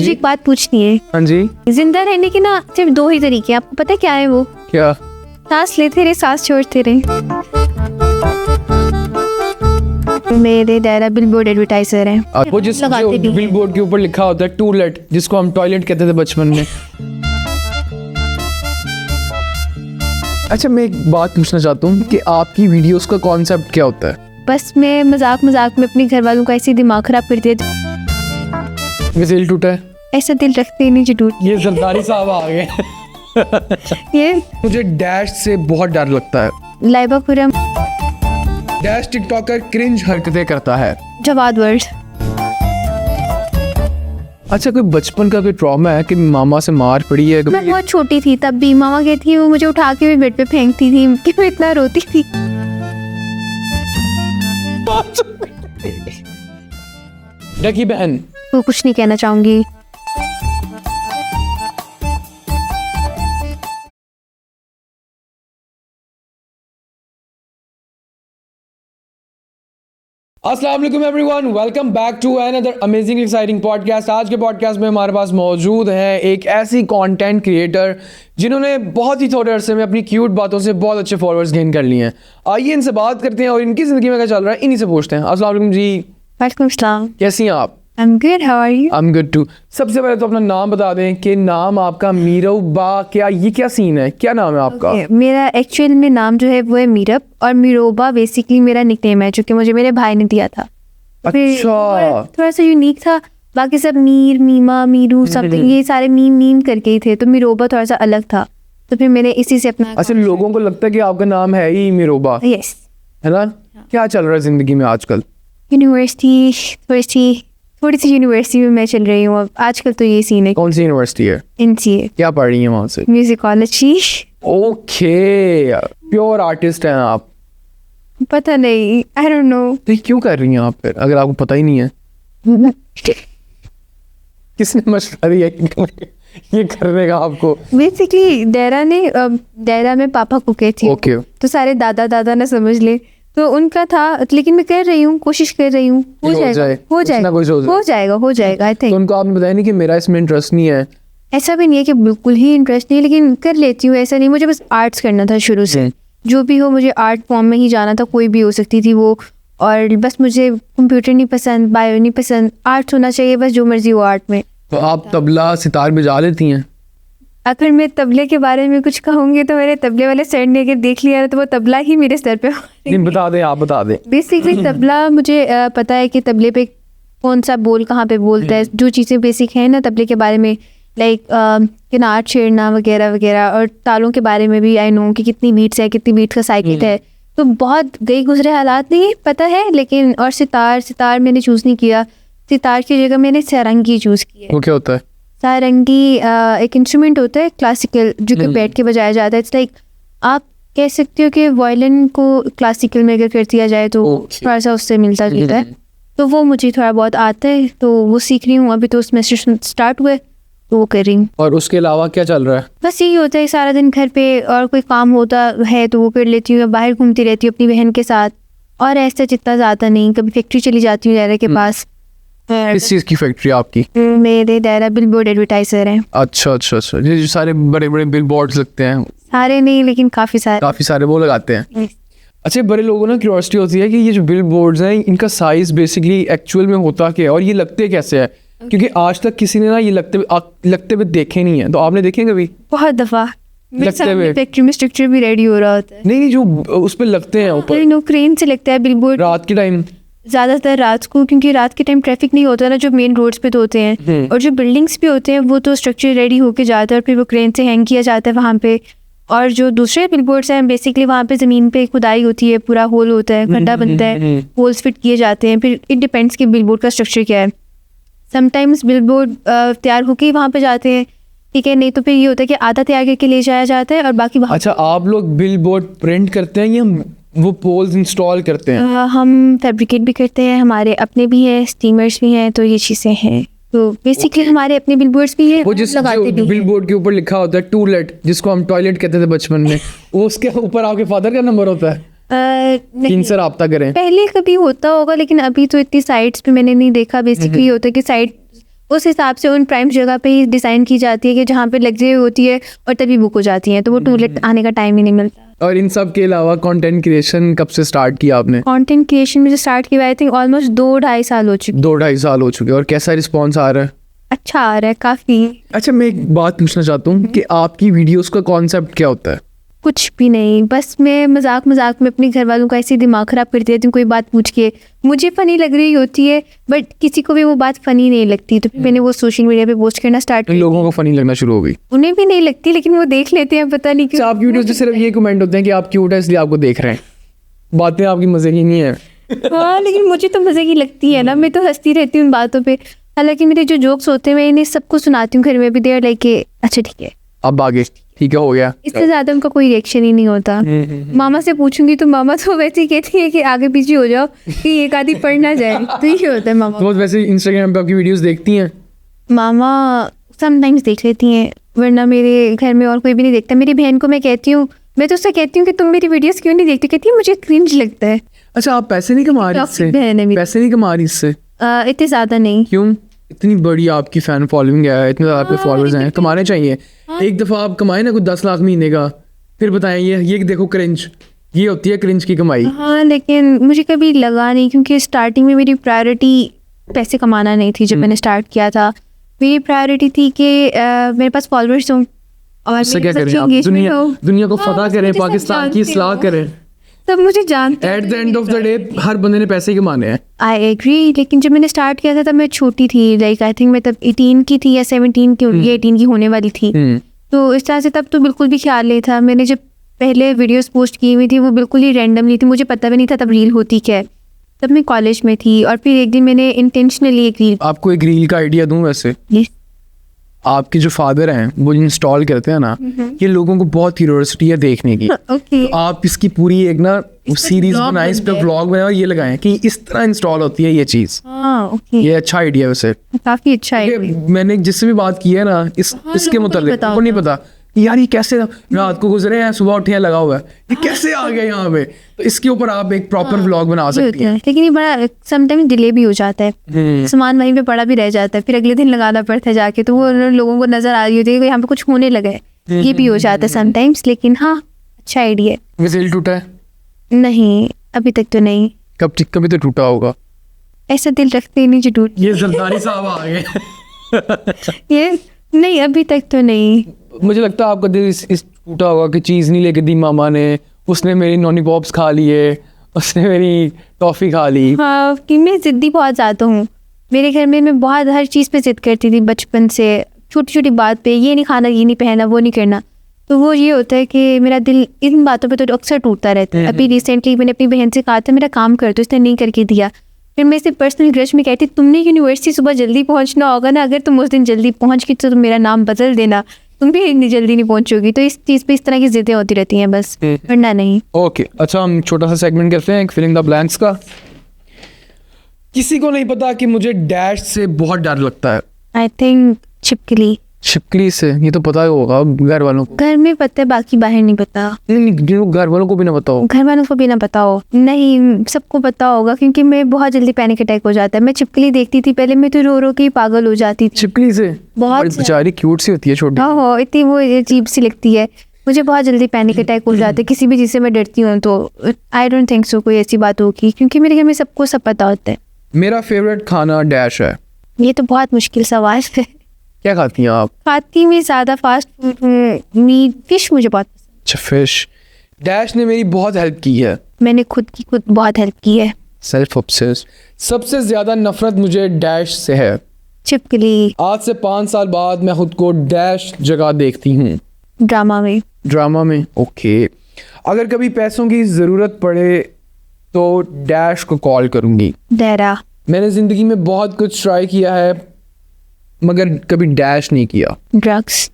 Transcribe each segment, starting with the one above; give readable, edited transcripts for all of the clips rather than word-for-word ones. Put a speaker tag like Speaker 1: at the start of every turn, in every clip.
Speaker 1: मुझे एक बात पूछनी है।
Speaker 2: हाँ जी।
Speaker 1: जिंदा रहने के ना सिर्फ 2 ही तरीके हैं, आपको पता है क्या है वो?
Speaker 2: क्या?
Speaker 1: सांस लेते रहे, सांस छोड़ते रहे। मेरे डैडा बिलबोर्ड एडवर्टाइजर हैं।
Speaker 2: वो जिस
Speaker 1: लगाते भी हैं।
Speaker 2: बिलबोर्ड के ऊपर लिखा होता है टूलेट, जिसको हम टॉयलेट कहते थे बचपन में। अच्छा, मैं एक बात पूछना चाहता हूँ कि आपकी वीडियोस का कॉन्सेप्ट क्या होता है?
Speaker 1: बस मैं मजाक मजाक में अपने घर वालों का ऐसे दिमाग खराब कर दिया।
Speaker 2: दिल टूटा है?
Speaker 1: ऐसा दिल रखते ही नहीं जो टूट।
Speaker 2: ये जरदारी साहब आ गए।
Speaker 1: ये
Speaker 2: मुझे डैश से बहुत डर लगता है।
Speaker 1: Laiba Khurram
Speaker 2: dash TikToker cringe हरकतें करता है।
Speaker 1: जवाद वर्ड।
Speaker 2: अच्छा, कोई बचपन का कोई ट्रॉमा है कि मामा से मार पड़ी है?
Speaker 1: मैं बहुत छोटी थी तब भी मामा कहती थी, वो मुझे उठा के भी बेड पे फेंकती थी कि मैं इतना रोती थी।
Speaker 2: डकी बहन।
Speaker 1: वो कुछ नहीं कहना चाहूंगी।
Speaker 2: अस्सलाम वालेकुम everyone, welcome back to another amazing exciting podcast. आज के पॉडकास्ट में हमारे पास मौजूद हैं एक ऐसी कंटेंट क्रिएटर जिन्होंने बहुत ही थोड़े अरसे में अपनी क्यूट बातों से बहुत अच्छे फॉलोअर्स गेन कर लिए हैं। आइए इनसे बात करते हैं और इनकी ज़िंदगी में क्या चल रहा है इन्हीं से पूछते हैं। अस्सलाम वालेकुम जी।
Speaker 1: वालेकुम सलाम।
Speaker 2: कैसी हैं आप?
Speaker 1: I'm good, how are you?
Speaker 2: I'm good too। सबसे पहले तो अपना नाम बता दें कि नाम आपका मीरोबा, क्या ये क्या सीन है, क्या नाम है आपका?
Speaker 1: मेरा एक्चुअल में नाम जो है वो है मीरब, और मीरोबा बेसिकली मेरा निकनेम है जो कि मुझे मेरे भाई ने दिया था।
Speaker 2: अच्छा।
Speaker 1: थोड़ा सा यूनिक था, बाकी सब मीर, मीमा, मीरू समथिंग ये सारे मीम करके ही थे, तो मीरोबा थोड़ा सा अलग था, तो फिर मैंने इसी से अपना।
Speaker 2: अच्छा, लोगों को लगता है कि आपका नाम है ही मीरोबा,
Speaker 1: यस,
Speaker 2: है ना? क्या चल रहा है जिंदगी में आजकल?
Speaker 1: यूनिवर्सिटी थोड़ी सी यूनिवर्सिटी में मैं चल रही हूँ अब आजकल, तो ये सीन है।
Speaker 2: कौन सी यूनिवर्सिटी है?
Speaker 1: NCA।
Speaker 2: क्या पढ़ रही हैं वहाँ से?
Speaker 1: म्यूजिकोलॉजी।
Speaker 2: ओके, प्योर आर्टिस्ट हैं आप?
Speaker 1: पता नहीं, आई डोंट नो।
Speaker 2: तो ये क्यों कर रही हैं आप फिर, अगर आपको पता ही नहीं है? किसने मशवरा दिया ये करने का आपको?
Speaker 1: बेसिकली डेरा में पापा कुके थे।
Speaker 2: ओके।
Speaker 1: तो सारे दादा ना समझ ले, तो उनका था, लेकिन मैं कर रही हूँ, कोशिश कर रही हूँ, हो जाएगा आई थिंक।
Speaker 2: तो उनको आपने बताया नहीं कि मेरा इसमें इंटरेस्ट नहीं है?
Speaker 1: ऐसा भी नहीं है कि बिल्कुल ही इंटरेस्ट नहीं है, लेकिन कर लेती हूँ, ऐसा नहीं। मुझे बस आर्ट्स करना था शुरू से, जो भी हो मुझे आर्ट फॉर्म में ही जाना था, कोई भी हो सकती थी वो। और बस मुझे कंप्यूटर नहीं पसंद, बायो नहीं पसंद, आर्ट्स होना चाहिए बस, जो मर्जी हो आर्ट में।
Speaker 2: तो आप तबला सितार बजा लेती हैं?
Speaker 1: अगर मैं तबले के बारे में कुछ कहूँगी तो मेरे तबले वाले सर ने अगर देख लिया तो वो तबला ही मेरे सर पे।
Speaker 2: नहीं, बता दें, आप बता दें।
Speaker 1: बेसिकली तबला मुझे पता है कि तबले पे कौन सा बोल कहाँ पे बोलता है, जो चीज़ें बेसिक हैं ना तबले के बारे में, लाइक किनार छेड़ना वगैरह वगैरह, और तालों के बारे में भी आई नो कि कितनी बीट्स है, कितनी बीट का साइकिल है। तो बहुत गई गुजरे हालात नहीं पता है, लेकिन और सितार मैंने चूज़ नहीं किया। सितार की जगह मैंने सारंगी चूज़ किया।
Speaker 2: वो क्या होता है?
Speaker 1: सारंगी एक इंस्ट्रूमेंट होता है क्लासिकल, जो कि बैठ के बजाया जाता है। इट्स लाइक आप कह सकते हो कि वायलिन को क्लासिकल में अगर कर दिया जाए तो थोड़ा सा उससे मिलता जुलता है। तो वो मुझे थोड़ा बहुत आता है, तो वो सीख रही हूँ अभी, तो उसमें स्टार्ट हुआ है तो वो कर रही हूँ।
Speaker 2: और उसके अलावा क्या चल रहा है?
Speaker 1: बस यही होता है सारा दिन घर पे, और कोई काम होता है तो वो कर लेती हूँ, बाहर घूमती रहती हूँ अपनी बहन के साथ, और ऐसा जितना ज़्यादा नहीं। कभी फैक्ट्री चली जाती हूँ डैरा के पास।
Speaker 2: किस चीज़ की फैक्ट्री आपकी?
Speaker 1: मेरे डैडा बिलबोर्ड एडवर्टाइजर हैं।
Speaker 2: अच्छा, ये जो सारे बड़े बड़े बिल बोर्ड्स लगते हैं?
Speaker 1: सारे नहीं, लेकिन काफ़ी सारे
Speaker 2: वो लगाते हैं। अच्छा, बड़े लोगों ना क्यूरियोसिटी होती है कि ये जो बिल बोर्ड्स हैं इनका साइज बेसिकली एक्चुअल में होता क्या है और ये लगते कैसे है, क्योंकि आज तक किसी ने ना ये लगते हुए देखे नहीं है। तो आपने देखे कभी?
Speaker 1: बहुत दफ़ा
Speaker 2: लगते हुए।
Speaker 1: फैक्ट्री में स्ट्रक्चर भी रेडी हो रहा होता है।
Speaker 2: नहीं, जो उस पर लगते हैं ऊपर,
Speaker 1: क्रेन से लगता है बिलबोर्ड
Speaker 2: रात के टाइम,
Speaker 1: ज़्यादातर रात को, क्योंकि रात के टाइम ट्रैफिक नहीं होता ना, जो मेन रोड्स पे तो होते हैं, और जो बिल्डिंग्स पे होते हैं वो तो स्ट्रक्चर रेडी होके जाता है और फिर वो क्रेन से हैंग किया जाता है वहाँ पे। और जो दूसरे बिलबोर्ड्स हैं बेसिकली वहाँ पे ज़मीन पे खुदाई होती है, पूरा होल होता है, खड्डा बनता है, होल्स फिट किए जाते हैं। फिर इट डिपेंड्स कि बिलबोर्ड का स्ट्रक्चर क्या है। समटाइम्स बिलबोर्ड तैयार होके ही वहाँ पे जाते हैं, ठीक है, नहीं तो फिर ये होता है कि आधा तैयार करके ले जाया जाता है और बाकी वहाँ।
Speaker 2: अच्छा, आप लोग बिल बोर्ड प्रिंट करते हैं या वो पोल्स इंस्टॉल करते हैं?
Speaker 1: हम फैब्रिकेट भी करते हैं, हमारे अपने भी हैं, स्टीमर्स भी हैं, तो ये चीज़ें हैं। तो बेसिकली हमारे अपने बिलबोर्ड्स भी हैं,
Speaker 2: वो जिस बिलबोर्ड के ऊपर लिखा होता है टूलेट, जिसको हम टॉयलेट कहते थे बचपन में, वो उसके ऊपर आपके फादर का नंबर होता है? किनसे राब्ता करें?
Speaker 1: पहले कभी होता होगा, लेकिन अभी तो इतनी साइट्स पे मैंने नहीं देखा। बेसिकली होता है कि साइट उस हिसाब से उन प्राइम जगह पे ही डिज़ाइन की जाती है कि जहाँ पे लग्जरी होती है और तभी बुक हो जाती है, तो वो टूलेट आने का टाइम ही नहीं मिलता।
Speaker 2: और इन सब के अलावा कंटेंट क्रिएशन कब से स्टार्ट किया आपने?
Speaker 1: कंटेंट क्रिएशन में जो स्टार्ट किया आई थिंक ऑलमोस्ट 2-2.5 साल हो चुके।
Speaker 2: 2-2.5 साल हो चुके हैं। और कैसा रिस्पॉन्स आ रहा है?
Speaker 1: अच्छा आ रहा है काफ़ी।
Speaker 2: अच्छा, मैं एक बात पूछना चाहता हूँ कि आपकी वीडियोस का कॉन्सेप्ट क्या होता है?
Speaker 1: कुछ भी नहीं, बस मैं मजाक मजाक में अपने घर वालों का ऐसे दिमाग ख़राब करती रहती हूँ। कोई बात पूछ के मुझे फ़नी लग रही होती है बट किसी को भी वो बात फ़नी नहीं लगती, तो फिर मैंने वो सोशल मीडिया पे पोस्ट करना स्टार्ट
Speaker 2: इन लोगों को फनी लगना शुरू हो गई?
Speaker 1: उन्हें भी नहीं लगती लेकिन वो देख लेते हैं, पता नहीं क्यों।
Speaker 2: आपकी वीडियोस में सिर्फ ये कमेंट होते हैं कि आप क्यूट है इसलिए आपको देख रहे हैं, बातें आपकी मजे की नहीं है।
Speaker 1: हाँ लेकिन मुझे तो मज़े की लगती है ना, मैं तो हंसती रहती हूँ उन बातों पे। हालांकि मेरे जो जोक्स होते हैं मैं इन्हें सबको सुनाती हूँ घर में भी, देर लाइक अच्छा ठीक है
Speaker 2: अब आगे ठीक है, हो गया।
Speaker 1: इससे ज़्यादा उनका कोई रिएक्शन ही नहीं होता। मामा से पूछूंगी तो मामा तो वैसे ही कहती है कि आगे पीछे हो जाओ कि एक आधी पढ़ ना जाए, तो ये होता है मामा।
Speaker 2: तो वैसे इंस्टाग्राम पे आपकी वीडियोस देखती हैं?
Speaker 1: मामा समटाइम्स देख लेती हैं, वरना मेरे घर में और कोई भी नहीं देखता। मेरी बहन को मैं कहती हूँ, मैं तो उससे कहती हूँ कि तुम मेरी वीडियोस क्यों नहीं देखती, कहती है मुझे क्रिंज लगता है।
Speaker 2: अच्छा, आप पैसे नहीं कमा रही इससे?
Speaker 1: बहन है मेरी।
Speaker 2: पैसे नहीं कमा रही इससे?
Speaker 1: इतने ज़्यादा नहीं।
Speaker 2: क्यों? इतनी बड़ी आपकी फैन फॉलोइंग है, इतने ज़्यादा आपके फॉलोअर्स हैं, कमाने चाहिए। एक दफ़ा आप कमाए ना कुछ 10 लाख महीने का, फिर बताएं ये देखो क्रिंज, ये होती है क्रिंज की कमाई।
Speaker 1: हाँ लेकिन मुझे कभी लगा नहीं, क्योंकि स्टार्टिंग में मेरी प्रायोरिटी पैसे कमाना नहीं थी। जब मैंने स्टार्ट किया था मेरी प्रायोरिटी थी कि मेरे पास फॉलोअर्स हों और
Speaker 2: इससे क्या
Speaker 1: मेरे
Speaker 2: करें
Speaker 1: साथ
Speaker 2: आप?
Speaker 1: engagement हो।
Speaker 2: दुनिया को
Speaker 1: हाँ,
Speaker 2: फतह
Speaker 1: मुझे
Speaker 2: करें,
Speaker 1: सब
Speaker 2: पाकिस्तान की
Speaker 1: जानते
Speaker 2: इस्लाह
Speaker 1: हो।
Speaker 2: करें।
Speaker 1: सब मुझे जानते
Speaker 2: at the end of the day हर बंदे ने पैसे ही कमाने हैं।
Speaker 1: आई एग्री, लेकिन जब मैंने स्टार्ट किया था तब मैं छोटी थी, लाइक आई थिंक मैं तब 18 की थी या 17 की, ये 18 की होने वाली थी। तो इस तरह से तब तो बिल्कुल भी ख्याल नहीं था। मैंने जब पहले वीडियोस पोस्ट की हुई थी वो बिल्कुल ही रैंडमली थी, मुझे पता भी नहीं था तब रील होती क्या है। तब मैं कॉलेज में थी और फिर एक दिन मैंने इंटेंशनली एक रील।
Speaker 2: आपको एक रील का आइडिया दूं? वैसे आपके जो फादर हैं वो इंस्टॉल करते हैं ना, ये लोगों को बहुत क्यूरियोसिटी है देखने की।
Speaker 1: ओके
Speaker 2: तो आप इसकी पूरी एक ना सीरीज बनाएं, इस पे व्लॉग बनाएं और ये लगाएं कि इस तरह इंस्टॉल होती है ये चीज़।
Speaker 1: हाँ ओके,
Speaker 2: ये अच्छा आइडिया है वैसे।
Speaker 1: काफ़ी अच्छा है।
Speaker 2: मैंने जिससे भी बात की है ना इसके मुताबिक को नहीं पता यार ये कैसे रात को गुजरे हैं, सुबह उठे हैं, लगा हुआ है, ये कैसे आ गया यहाँ पे। तो इसके ऊपर आप एक प्रॉपर व्लॉग बना सकती हैं।
Speaker 1: लेकिन ये बड़ा समटाइम्स डिले भी हो जाता है, सामान वहीं पे पड़ा भी रह जाता है, फिर अगले दिन लगाना पड़ता है जाके, तो वो लोगों को नजर आ रही होती है कि यहाँ पे कुछ होने लगा है, ये भी हो जाता है समटाइम्स। लेकिन हाँ अच्छा आइडिया है।
Speaker 2: वैसे दिल टूटा है?
Speaker 1: नहीं अभी तक तो नहीं।
Speaker 2: कभी तो टूटा होगा।
Speaker 1: ऐसा दिल रखते ही नहीं जो टूट।
Speaker 2: ये जरदारी साहब आ गए।
Speaker 1: ये नहीं अभी तक तो नहीं।
Speaker 2: मुझे लगता है आपका दिल इस टूटा होगा कि चीज़ नहीं लेके दी मामा ने, उसने मेरी नॉनी पॉप्स खा लिए, उसने मेरी टॉफ़ी खा ली।
Speaker 1: हाँ कि मैं ज़िद्दी बहुत ज़्यादा हूँ। मेरे घर में मैं बहुत हर चीज़ पे ज़िद करती थी बचपन से, छोटी छोटी बात पे, ये नहीं खाना, ये नहीं पहनना, वो नहीं करना। तो वो ये होता है कि मेरा दिल इन बातों पे तो अक्सर टूटता रहता है। अभी रिसेंटली मैंने अपनी बहन से कहा था मेरा काम कर दो, उसने नहीं करके दिया। फिर मैं इसे पर्सनल ग्रज में कहती तुमने यूनिवर्सिटी सुबह जल्दी पहुंचना होगा ना, अगर तुम उस दिन जल्दी पहुंच गई तो तुम मेरा नाम बदल देना, तुम भी इतनी जल्दी नहीं पहुंचोगी। तो इस चीज़ पे इस तरह की जिद्दें होती रहती हैं बस, वरना नहीं।
Speaker 2: ओके अच्छा, हम छोटा सा सेगमेंट करते हैं फिलिंग द ब्लैंक्स का। किसी को नहीं पता कि मुझे डैश से बहुत डर लगता है।
Speaker 1: आई थिंक छिपकली।
Speaker 2: छिपकली से? ये तो पता ही होगा घर वालों को।
Speaker 1: घर में पता है, बाकी बाहर नहीं पता।
Speaker 2: नहीं, घर वालों को भी ना पता हो?
Speaker 1: घर वालों को भी ना पता हो? नहीं सबको पता होगा, क्योंकि मैं बहुत जल्दी पैनिक अटैक हो जाता है। मैं छिपकली देखती थी पहले, मैं तो रो रो के ही पागल हो जाती थी
Speaker 2: छिपकली से।
Speaker 1: बहुत
Speaker 2: बेचारी क्यूट सी होती है, छोटी।
Speaker 1: हाँ इतनी वो अजीब सी लगती है। मुझे बहुत जल्दी पैनिक अटैक हो जाता है किसी भी चीज़ से मैं डरती हूँ। तो आई डोंट थिंक सो कोई ऐसी बात होगी, क्योंकि मेरे घर में सबको सब पता होता है।
Speaker 2: मेरा फेवरेट खाना डैश है।
Speaker 1: ये तो बहुत मुश्किल सवाल है।
Speaker 2: क्या खाती हैं आप?
Speaker 1: खाती में ज़्यादा फास्ट फूड, मीट, फिश मुझे बहुत पसंद।
Speaker 2: अच्छा फिश। डैश ने मेरी बहुत हेल्प की है।
Speaker 1: मैंने खुद बहुत हेल्प की है।
Speaker 2: Self obsessed. सबसे ज़्यादा नफरत मुझे डैश से है।
Speaker 1: छिपकली।
Speaker 2: आज से 5 साल बाद मैं खुद को डैश जगह देखती हूँ।
Speaker 1: ड्रामा में।
Speaker 2: ड्रामा में? ओके। अगर कभी पैसों की ज़रूरत पड़े तो डैश को कॉल करूँगी।
Speaker 1: डेरा।
Speaker 2: मैंने ज़िंदगी में बहुत कुछ ट्राई किया है मगर कभी डैश नहीं किया।
Speaker 1: ड्रग्स।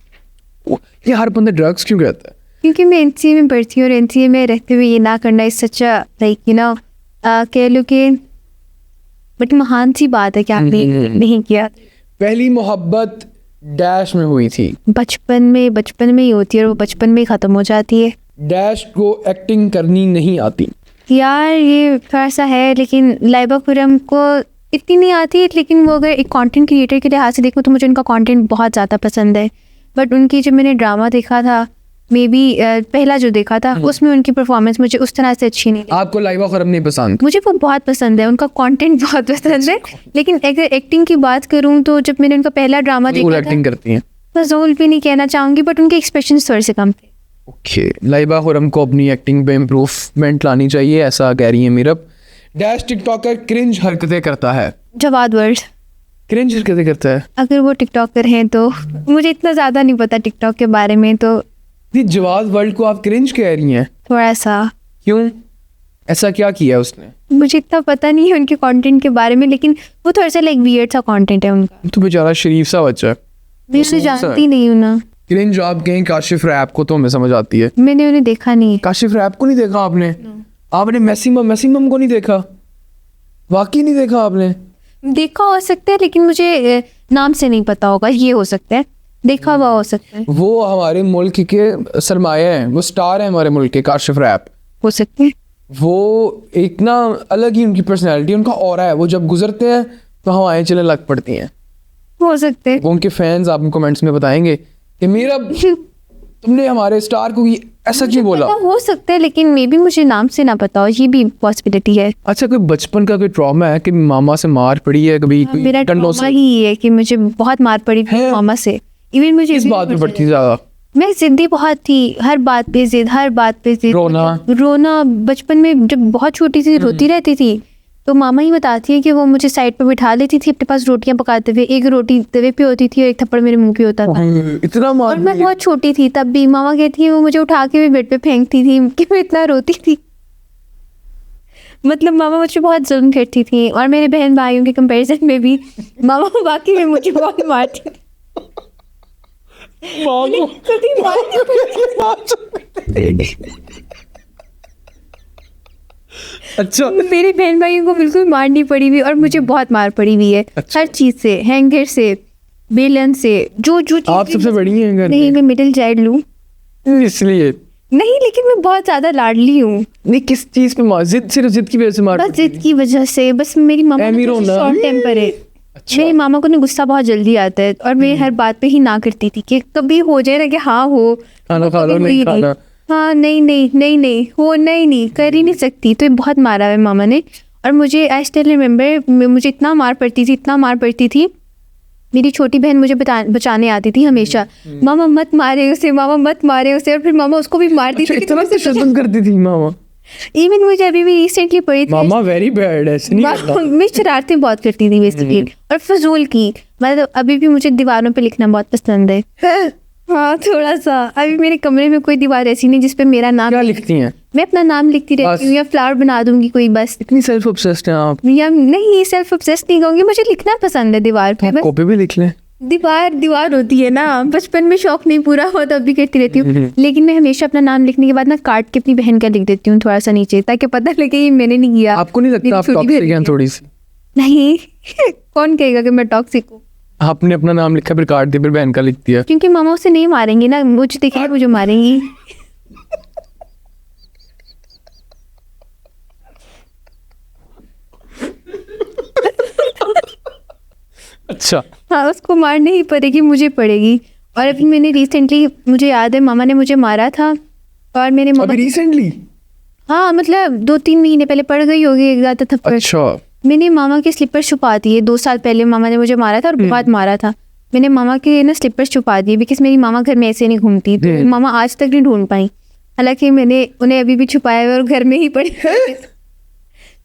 Speaker 2: ये हर बंदा ड्रग्स क्यों कहता है?
Speaker 1: क्योंकि मैं एनसीए में पढ़ती हूँ और एनसीए में रहते हुए ये ना करना इस सच लाइक यू नो कह लो कि बट महान सी बात है कि आपने नहीं किया।
Speaker 2: पहली मोहब्बत डैश में हुई थी।
Speaker 1: बचपन में ही होती है और वो बचपन में ही ख़त्म हो जाती है।
Speaker 2: डैश को एक्टिंग करनी नहीं आती।
Speaker 1: यार ये थोड़ा सा है, लेकिन लाइबा खुरम को इतनी नहीं आती, लेकिन वो अगर एक कंटेंट क्रिएटर के लिहाज से देखूँ तो मुझे उनका कंटेंट बहुत ज़्यादा पसंद है। बट उनकी जो मैंने ड्रामा देखा था, मे बी पहला जो देखा था, उसमें उनकी परफॉर्मेंस मुझे उस तरह से अच्छी नहीं लगी।
Speaker 2: आपको लाइबा खुरम नहीं पसंद?
Speaker 1: मुझे वो बहुत पसंद है, उनका कंटेंट बहुत पसंद है, लेकिन अगर एक्टिंग की बात करूँ तो जब मैंने उनका पहला ड्रामा देखा
Speaker 2: एक्टिंग करती हैं?
Speaker 1: फजूल भी नहीं कहना चाहूँगी, बट उनके एक्सप्रेशन थोड़े से कम थे।
Speaker 2: ओके, लाइबा खुरम को अपनी एक्टिंग पे इम्प्रूवमेंट लानी चाहिए, ऐसा कह रही है मीरब। डैश टिकटॉकर क्रिंज हरकतें करता है।
Speaker 1: जवाद वर्ल्ड
Speaker 2: क्रिंज हरकतें करता है?
Speaker 1: अगर वो टिकटॉकर हैं तो मुझे इतना ज़्यादा नहीं पता टिकटॉक के बारे में, तो
Speaker 2: नहीं, जवाद वर्ल्ड को आप क्रिंज कह रही हैं?
Speaker 1: थोड़ा सा।
Speaker 2: क्यों, ऐसा क्या किया उसने?
Speaker 1: मुझे इतना पता नहीं है उनके कंटेंट के बारे में, लेकिन वो थोड़ा सा लाइक वियर्ड सा कंटेंट है उनका।
Speaker 2: तो बेचारा शरीफ सा बच्चा है।
Speaker 1: मैं उसे जानती नहीं हूँ ना।
Speaker 2: क्रिंज आप कहें काशिफ रैप को तो हमें समझ आती है।
Speaker 1: मैंने उन्हें देखा नहीं है।
Speaker 2: काशिफ रैप को नहीं देखा आपने? आपने मैक्सिमम को नहीं देखा? वाकई नहीं देखा आपने?
Speaker 1: देखा हो सकता है, लेकिन मुझे नाम से नहीं पता होगा, ये हो सकता है, देखा हुआ हो सकता है।
Speaker 2: वो हमारे मुल्क के सरमाए हैं, वो स्टार है हमारे मुल्क के, काशिफ रैप।
Speaker 1: हो सकते हैं।
Speaker 2: वो एक ना अलग ही उनकी पर्सनैलिटी, उनका ऑरा है, वो जब गुजरते हैं तो हवाएं चलने लग पड़ती हैं।
Speaker 1: हो सकते हैं।
Speaker 2: वो उनके फैंस आपको कमेंट्स में बताएंगे कि मेरा तुमने हमारे स्टार को ऐसा क्यों बोला।
Speaker 1: पता हो सकता है, लेकिन मे बी मुझे नाम से ना पता हो, ये भी पॉसिबिलिटी है।
Speaker 2: अच्छा, कोई बचपन का कोई ट्रॉमा है कि मामा से मार पड़ी है कभी? कोई
Speaker 1: मेरा
Speaker 2: डंडों
Speaker 1: ट्रॉमा
Speaker 2: से?
Speaker 1: ही है कि मुझे बहुत मार पड़ी
Speaker 2: है?
Speaker 1: मामा से। इवन मुझे
Speaker 2: किस बात पे पड़ती ज्यादा?
Speaker 1: मैं जिद्दी बहुत थी, हर बात पे जिद, हर बात पे जिद। रोना बचपन में जब बहुत छोटी सी रोती रहती थी, तो मामा ही बताती है कि वो मुझे साइड पे बिठा लेती थी अपने पास रोटियां पकाते हुए, एक रोटी तवे पे होती थी और एक थप्पड़ मेरे मुंह पे होता था।
Speaker 2: इतना मार?
Speaker 1: और मैं बहुत छोटी थी तब भी। मामा कहती है वो मुझे उठा के भी बेड पे फेंकती थी कि मैं इतना रोती थी। मतलब मामा मुझे बहुत जुल्म करती थी, और मेरे बहन भाइयों के कंपैरिजन में भी मामा वाकई में मुझे बहुत मारती थी।
Speaker 2: अच्छा,
Speaker 1: मेरे बहन भाइयों को बिल्कुल मार नहीं पड़ी हुई, और मुझे बहुत मार पड़ी हुई है।
Speaker 2: अच्छा।
Speaker 1: हर चीज से, हैंगर से, बेलन से, जो चीज़
Speaker 2: आप सबसे बड़ी हैं घर
Speaker 1: नहीं,
Speaker 2: में?
Speaker 1: मैं मिडिल चाइल्ड हूँ
Speaker 2: इसलिए
Speaker 1: नहीं, लेकिन मैं बहुत ज्यादा लाडली हूँ।
Speaker 2: नहीं, किस चीज पे मार? सिर्फ जिद की वजह से मार?
Speaker 1: बस जिद की वजह से। बस मेरी मामा शॉर्ट टेम्पर है।
Speaker 2: अच्छा।
Speaker 1: मेरी मामा को ना गुस्सा बहुत जल्दी आता है, और मैं हर बात पे ही ना करती थी कि कभी हो जाए ना कि हाँ हो,
Speaker 2: खाना खा लो,
Speaker 1: कभी
Speaker 2: नहीं
Speaker 1: हुई
Speaker 2: खाना।
Speaker 1: हाँ नहीं हो, नहीं कर ही नहीं सकती। तो ये बहुत मारा है मामा ने। और मुझे आई स्टिल रिमेम्बर, मुझे इतना मार पड़ती थी। मेरी छोटी बहन मुझे बचाने आती थी हमेशा, मामा मत मारे उसे, और फिर मामा उसको भी मारती थी।
Speaker 2: इतना तशद्दुद करती थी मामा?
Speaker 1: इवन मुझे अभी भी रिसेंटली पड़ी थी,
Speaker 2: मामा वेरी बैड ऐसे नहीं करना।
Speaker 1: मैं शरारतें बहुत करती थी बेसिकली, और फजूल की। मतलब अभी भी मुझे दीवारों पे लिखना बहुत पसंद है। हाँ, थोड़ा सा। अभी मेरे कमरे में कोई दीवार ऐसी नहीं जिसपे मेरा नाम।
Speaker 2: क्या लिखती हैं?
Speaker 1: मैं अपना नाम लिखती रहती हूँ, या फ्लावर बना दूंगी कोई, बस।
Speaker 2: इतनी सेल्फ ऑब्सेस्ड हैं आप?
Speaker 1: या नहीं, सेल्फ ऑब्सेस्ड नहीं कहूँगी, मुझे लिखना पसंद है दीवार पे। बस
Speaker 2: कॉपी भी लिख लें।
Speaker 1: दीवार होती है ना, बचपन में शौक नहीं पूरा हुआ तो अभी करती रहती हूँ। लेकिन मैं हमेशा अपना नाम लिखने के बाद ना काट के अपनी बहन का लिख देती हूँ थोड़ा सा नीचे, ताकि पता लगे ये मैंने नहीं किया।
Speaker 2: आपको नहीं लगता आप टॉक्सिक हैं थोड़ी सी?
Speaker 1: नहीं कौन कहेगा कि मैं टॉक्सिक हूँ?
Speaker 2: आपने अपना नाम लिखा, फिर काट दिया, फिर बहन का लिख दिया।
Speaker 1: क्योंकि मामा उसे नहीं मारेंगी ना, मुझे देखेंगे मुझे मारेंगी।
Speaker 2: अच्छा।
Speaker 1: हाँ, उसको मारने ही पड़ेगी, मुझे पड़ेगी। और अभी मैंने रिसेंटली, मुझे याद है मामा ने मुझे मारा था, और मेरे मामा
Speaker 2: रिसेंटली?
Speaker 1: हाँ, मतलब 2-3 महीने पहले पड़ गई होगी एक ज़्यादा थप्पड़।
Speaker 2: अच्छा।
Speaker 1: मैंने मामा के स्लीपर्स छुपा दिए। 2 साल पहले मामा ने मुझे मारा था, और बहुत मारा था। मैंने मामा के ना स्लीपर्स छुपा दिए, बिकॉज मेरी मामा घर में ऐसे नहीं घूमती, तो मामा आज तक नहीं ढूंढ पाई। हालांकि मैंने उन्हें अभी भी छुपाया हुआ और घर में ही पड़े।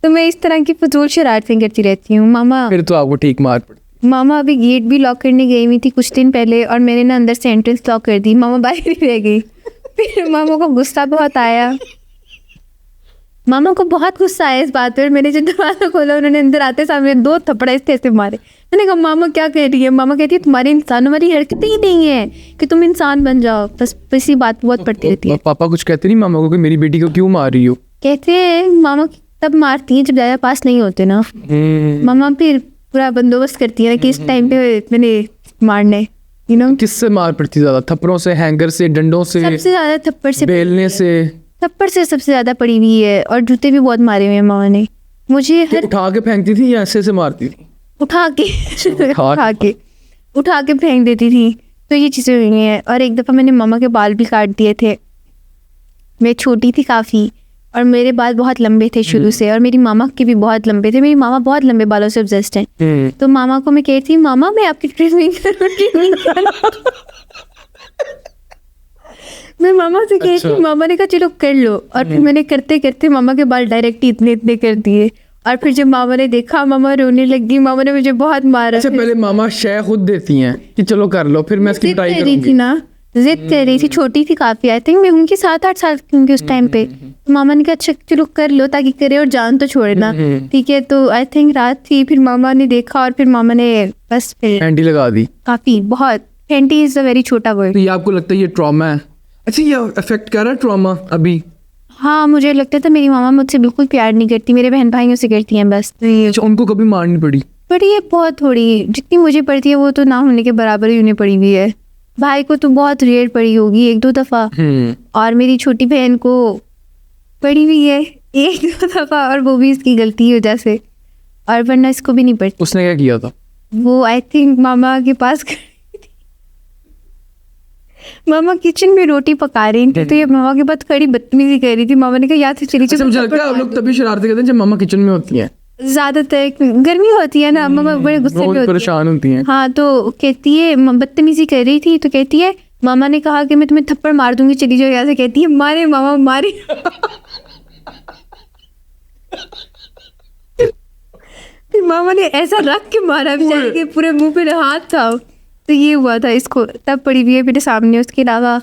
Speaker 1: तो मैं इस तरह की फजूल शरारतें करती रहती हूँ। मामा
Speaker 2: फिर तो आपको ठीक मार पड़ती।
Speaker 1: मामा अभी गेट भी लॉक करने गई हुई थी कुछ दिन पहले, और मैंने ना अंदर से एंट्रेंस लॉक कर दी, मामा बाहर ही रह गई। फिर मामा को गुस्सा बहुत आया, मामा को बहुत गुस्सा आया इस बात पर। मैंने जब दरवाजा खोला, उन्होंने अंदर आते सामने 2 थप्पड़ ऐसे मारे। मैंने कहा मामा क्या कह रही है? मामा कहती है तुम्हारे इंसानों वाली हरकतें ही नहीं है कि तुम इंसान बन जाओ। बस इसी बात बहुत पड़ती रहती है।
Speaker 2: पापा कुछ कहते नहीं मामा को कि मेरी बेटी को क्यों मार रही हो?
Speaker 1: कहते हैं मामा तब मारती हैं जब ज़्यादा पास नहीं होते ना। मामा फिर पूरा बंदोबस्त करती है कि इस टाइम पे मैंने मारने, यू नो।
Speaker 2: किससे मार पड़ती ज्यादा? थप्पड़ों से, हैंगर से, डंडों से?
Speaker 1: सबसे ज्यादा थप्पड़ से,
Speaker 2: बेलने से।
Speaker 1: थप्पड़ से सबसे ज्यादा पड़ी हुई है, और जूते भी बहुत मारे हुए हैं मामा ने। मुझे
Speaker 2: कि उठा के फेंकती थी या ऐसे से मारती थी?
Speaker 1: उठा के उठा के फेंक देती थी। तो ये चीज़ें हुई हैं। और एक दफ़ा मैंने मामा के बाल भी काट दिए थे। मैं छोटी थी काफ़ी और मेरे बाल बहुत लंबे थे शुरू से, और मेरी मामा के भी बहुत लंबे थे। मेरी मामा बहुत लंबे बालों से ऑब्सेस्ड हैं। तो मामा को मैं कहती थी, मामा मैं आपकी ट्रिमिंग करूँ। मैं मामा से कहती थी, मामा ने कहा चलो कर लो। और फिर मैंने करते करते मामा के बाल डायरेक्ट इतने इतने कर दिए। और फिर जब मामा ने देखा, मामा रोने लगी। मामा ने मुझे बहुत मारा।
Speaker 2: अच्छा, पहले मामा शय खुद देती हैं कि चलो कर लो, फिर मैं इसकी पिटाई
Speaker 1: जिद कर रही थी
Speaker 2: करूंगी।
Speaker 1: ना, जिद कर रही थी। छोटी थी काफ़ी, आई थिंक मैं उनकी 7-8 साल की होंगी उस टाइम पे। तो मामा ने कहा अच्छा चलो कर लो ताकि करे और जान तो छोड़ना, ठीक है। तो आई थिंक रात थी, फिर मामा ने देखा और फिर मामा ने बस फिर
Speaker 2: एंटी लगा दी।
Speaker 1: काफ़ी बहुत। फेंटी इज़ अ वेरी छोटा वर्ड।
Speaker 2: तो ये आपको लगता है ये ट्रॉमा है? अच्छा, ये अफेक्ट कर रहा है ट्रॉमा अभी?
Speaker 1: हाँ, मुझे लगता था मेरी मामा मुझसे बिल्कुल प्यार नहीं करती, मेरे बहन भाइयों से करती हैं बस। तो ये
Speaker 2: अच्छा, उनको कभी मारनी पड़ी?
Speaker 1: पर ये बहुत थोड़ी, जितनी मुझे पड़ती है वो तो ना होने के बराबर ही उन्हें पड़ी हुई है। भाई को तो बहुत रेयर पड़ी होगी, 1-2 दफ़ा। और मेरी छोटी बहन को पड़ी हुई है 1-2 दफ़ा, और वो भी इसकी गलती की वजह से, और वरना इसको भी नहीं पड़ती।
Speaker 2: उसने क्या किया था?
Speaker 1: वो आई थिंक मामा के पास खड़ी थी। मामा किचन में रोटी पका रही थी, तो ये मामा के पास खड़ी बदतमीजी कर रही थी। मामा ने कहा याद से चली
Speaker 2: अच्छा, मुझे लगता है आप लोग तभी शरारतें करते हैं जब मामा किचन में होती हैं।
Speaker 1: ज्यादातर गर्मी होती है ना, मामा बड़े गुस्से में
Speaker 2: बहुत
Speaker 1: होती है।
Speaker 2: परेशान होती हैं।
Speaker 1: हाँ, तो कहती है बदतमीजी कर रही थी, तो कहती है मामा ने कहा कि मैं तुम्हें थप्पड़ मार दूंगी, चली जाओ यहाँ से। कहती है मारे मामा मारे। फिर मामा ने ऐसा रख के मारा बेचारे के पूरे मुंह पे हाथ था। तो ये हुआ था इसको, तब पड़ी हुई है मेरे सामने। उसके अलावा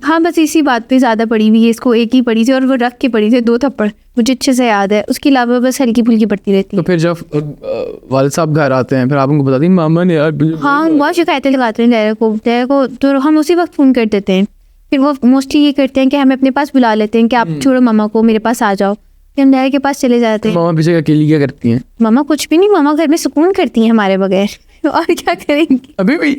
Speaker 1: हाँ, बस इसी बात पे ज़्यादा पड़ी हुई है इसको, एक ही पड़ी थी और वो रख के पड़ी थी 2 थप्पड़, मुझे अच्छे से याद है। उसके अलावा बस हल्की फुल्की पड़ती रहती
Speaker 2: तो
Speaker 1: है।
Speaker 2: फिर जब वालिद साहब घर आते हैं, फिर आप उनको बताती हैं मामा ने यार
Speaker 1: हाँ, हम बहुत शिकायतें लगाते हैं डैरा को, तो हम उसी वक्त फ़ोन कर देते हैं। फिर वो मोस्टली ये करते हैं कि हमें अपने पास बुला लेते हैं कि आप छोड़ो मामा को, मेरे पास आ जाओ। फिर हम डैरा के पास चले जाते हैं।
Speaker 2: मामा पीछे अकेली क्या करती हैं?
Speaker 1: मामा कुछ भी नहीं, मामा घर में सुकून करती हैं हमारे बगैर। और क्या करेंगी?
Speaker 2: अभी भी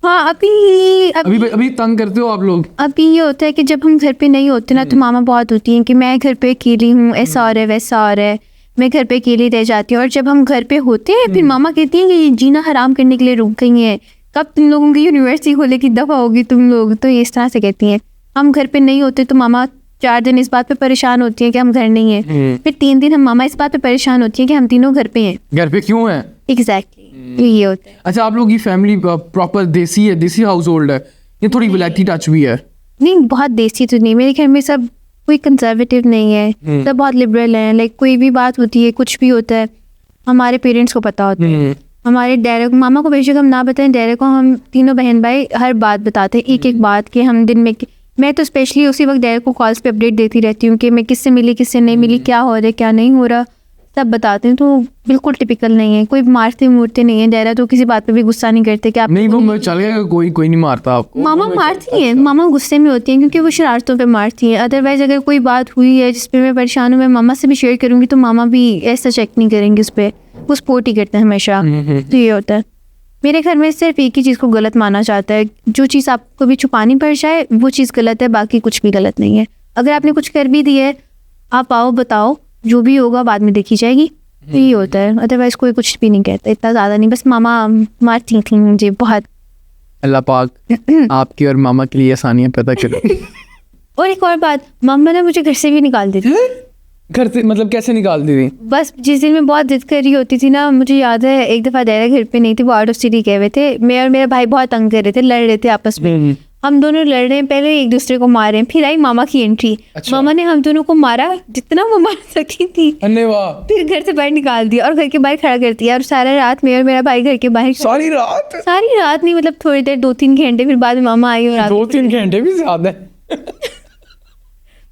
Speaker 1: हाँ,
Speaker 2: अभी तंग करते हो आप लोग?
Speaker 1: अभी ये होता है कि जब हम घर पे नहीं होते ना, तो मामा बहुत होती हैं कि मैं घर पे अकेली हूँ, ऐसा और है वैसा और है, मैं घर पे अकेली रह जाती हूँ। और जब हम घर पे होते हैं फिर मामा कहती हैं कि ये जीना हराम करने के लिए रुक गई हैं, कब तुम लोगों की यूनिवर्सिटी खोले की दफ़ा होगी तुम लोग। तो ये इस तरह से कहती हैं। हम घर पे नहीं होते तो मामा 4 दिन इस बात पे परेशान होती हैं कि हम घर नहीं हैं। फिर 3 दिन हम मामा इस बात पे परेशान होती हैं कि हम तीनों घर पे हैं।
Speaker 2: घर पे क्यों है?
Speaker 1: एग्जैक्टली, ये होता है।
Speaker 2: अच्छा, आप लोग की फैमिली प्रॉपर देसी है, देसी हाउस होल्ड है, ये थोड़ी विलायती टच भी है?
Speaker 1: नहीं, बहुत देसी तो नहीं, मेरे घर में सब कोई कंजर्वेटिव नहीं है, सब बहुत लिबरल हैं। लाइक कोई भी बात होती है, कुछ भी होता है, हमारे पेरेंट्स को पता होता है। हमारे डैडी को, मामा को बेशक हम ना बताएं, डैडी को हम तीनों बहन भाई हर बात बताते हैं, एक एक बात कि हम दिन में। मैं तो स्पेशली उसी वक्त डैडी को कॉल्स पे अपडेट देती रहती हूँ कि मैं किससे मिली, किससे नहीं मिली, क्या हो रहा है, क्या नहीं हो रहा, सब बताते हैं। तो बिल्कुल टिपिकल नहीं है, कोई मारते मूरते नहीं है। डैडा तो किसी बात पे भी गुस्सा नहीं करते कि आप
Speaker 2: नहीं, वो चल गया, कोई नहीं मारता आपको?
Speaker 1: मामा मारती हैं, मामा गुस्से में होती हैं क्योंकि वो शरारतों पे मारती हैं। अदरवाइज अगर कोई बात हुई है जिस पे मैं परेशान हूँ, मैं मामा से भी शेयर करूँगी तो मामा भी ऐसा चेक नहीं करेंगे उस पर, वो सपोर्ट ही करते हैं हमेशा। तो ये होता है मेरे घर में। सिर्फ एक ही चीज़ को गलत माना जाता है, जो चीज़ आपको भी छुपानी पड़ जाए वो चीज़ गलत है, बाकी कुछ भी गलत नहीं है। अगर आपने कुछ कर भी दिया है, आप आओ बताओ, जो भी होगा बाद में देखी जाएगी। तो ये होता है, अदरवाइज कोई कुछ भी नहीं कहता, इतना ज़्यादा नहीं। बस मामा मारती थी मुझे बहुत।
Speaker 2: अल्लाह पाक आपकी और मामा के लिए आसानियाँ पैदा करे।
Speaker 1: और एक और बात, मामा ने मुझे घर से भी निकाल दी थी।
Speaker 2: घर से मतलब कैसे निकाल दी थी?
Speaker 1: बस जिस दिन मैं बहुत जिद कर रही होती थी ना, मुझे याद है एक दफ़ा डैडा घर पे नहीं थे, वो आउट ऑफ सिटी गए हुए थे। मैं और मेरा भाई बहुत तंग कर रहे थे, लड़ रहे थे आपस में। हम दोनों लड़ रहे हैं, पहले एक दूसरे को मार रहे हैं, फिर आई मामा की एंट्री।
Speaker 2: अच्छा।
Speaker 1: मामा ने हम दोनों को मारा जितना वो मार सकी थी,
Speaker 2: अरे वाह।
Speaker 1: फिर घर से बाहर निकाल दिया और घर के बाहर खड़ा कर दिया। और सारा रात मैं और मेरा भाई घर के बाहर,
Speaker 2: सारी रात
Speaker 1: नहीं मतलब थोड़ी देर, 2-3 घंटे। फिर बाद में मामा आई और
Speaker 2: 2-3 घंटे भी ज्यादा है।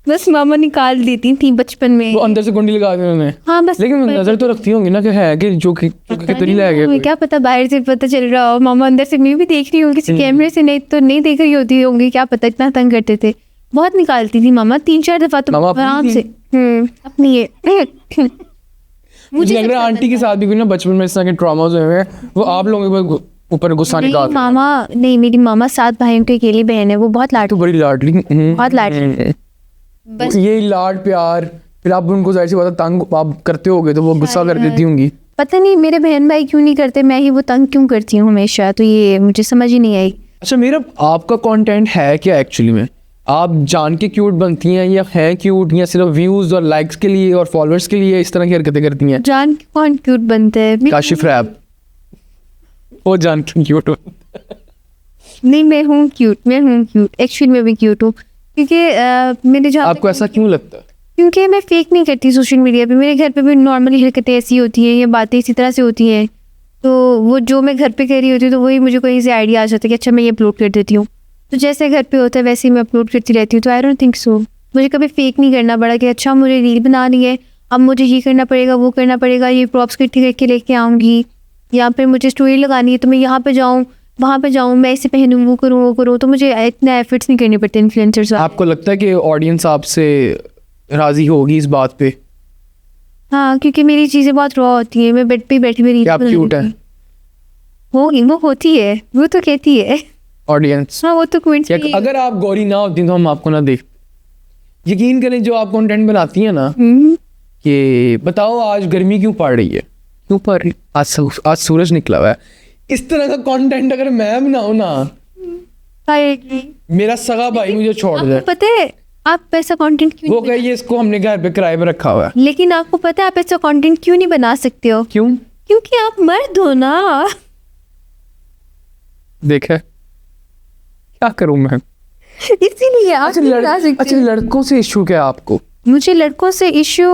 Speaker 1: बस मामा निकाल देती थी बचपन में।
Speaker 2: वो अंदर से कुंडी लगा दी उन्होंने?
Speaker 1: हाँ, बस
Speaker 2: लेकिन नजर तो रखती होंगी ना कि है कि जो कितनी ले गए।
Speaker 1: हमें क्या पता, बाहर से पता चल रहा हो। मामा अंदर से मैं भी देख रही हूँ, किसी कैमरे से नहीं तो नहीं देख रही होती होंगी, क्या पता। इतना तंग करते थे, बहुत निकालती थी मामा, 3-4 दफा तो आराम से। अपनी ये
Speaker 2: मुझे लग रहा है आंटी के साथ भी कोई ना बचपन में इस तरह के ट्रॉमास हुए हैं, वो आप लोगों के ऊपर गुस्सा निकालते हैं।
Speaker 1: मामा नहीं, मेरी मामा 7 भाइयों की अकेली बहन है, वो बहुत
Speaker 2: तो बड़ी लाडली।
Speaker 1: बहुत लाडली।
Speaker 2: बस ये लाड प्यार फिर आप उनको जाहिर सी बात है तंग आप करते होगे तो वो गुस्सा कर देती होंगी।
Speaker 1: पता नहीं मेरे बहन भाई क्यों नहीं करते, मैं ही वो तंग क्यों करती हूँ हमेशा, तो ये मुझे समझ ही नहीं आई।
Speaker 2: अच्छा मेरा आपका कंटेंट है क्या एक्चुअली में? आप जान के क्यूट बनती हैं या है क्यूट, या सिर्फ व्यूज और लाइक्स के लिए और फॉलोअर्स के लिए इस तरह की हरकतें करती हैं?
Speaker 1: जान के कौन क्यूट बनते हैं?
Speaker 2: काशिफ रैप वो जान के क्यूट
Speaker 1: नहीं, मैं हूँ क्यूट, एक्चुअली मैं भी क्यूट हूँ, क्योंकि मेरे जहाँ
Speaker 2: आपको ऐसा क्यों लगता है?
Speaker 1: क्योंकि मैं फेक नहीं करती सोशल मीडिया पे। मेरे घर पे भी नॉर्मली हरकतें ऐसी होती हैं या बातें इसी तरह से होती हैं, तो वो जो मैं घर पे कह रही होती हूँ तो वही मुझे कहीं से आइडिया आ जाता है कि अच्छा मैं ये अपलोड कर देती हूँ। तो जैसे घर पे होता है वैसे ही मैं अपलोड करती रहती हूँ। तो आई डोंट थिंक सो, मुझे कभी फेक नहीं करना पड़ा कि अच्छा मुझे रील बनानी है, अब मुझे ये करना पड़ेगा, वो करना पड़ेगा, ये प्रॉप्स इकट्ठी करके लेके आऊँगी, या फिर मुझे स्टोरी लगानी है तो मैं यहाँ पे जाऊँ, वहाँ पे जाऊँ, मैं इसे पहनूँ, वो करूँ। तो मुझे इतना एफर्ट्स नहीं करने पड़ते इन्फ्लुएंसर्स।
Speaker 2: आपको लगता है कि ऑडियंस आपसे राजी होगी इस बात पे?
Speaker 1: हाँ, क्योंकि मेरी चीज़ें बहुत रॉ होती हैं। मैं बेड पे बैठी हुई
Speaker 2: कि आप क्यूट है?
Speaker 1: होगी, वो होती है, वो तो कहती है
Speaker 2: ऑडियंस
Speaker 1: हाँ, वो तो कमेंट्स
Speaker 2: या अगर आप गोरी ना होती तो हम आपको ना देखते। यकीन करें जो आप कंटेंट बनाती हैं ना कि बताओ आज गर्मी क्यों पड़ रही है, क्यों पड़ रही, आज सूरज निकला हुआ है, इस तरह का कंटेंट अगर मैं बनाऊं ना, मेरा सगा भाई मुझे छोड़ जाए।
Speaker 1: पता है आप ऐसा कंटेंट क्यों
Speaker 2: वो कहिए इसको हमने घर पे किराए पे रखा हुआ है।
Speaker 1: लेकिन आपको पता है आप ऐसा कंटेंट क्यों नहीं बना सकते हो?
Speaker 2: क्यों?
Speaker 1: क्योंकि आप मर्द हो ना।
Speaker 2: देखा क्या करूं मैं?
Speaker 1: इसीलिए आप
Speaker 2: अच्छा
Speaker 1: नहीं बना सकते।
Speaker 2: अच्छा लड़कों से इशू क्या है आपको?
Speaker 1: मुझे लड़कों से इश्यू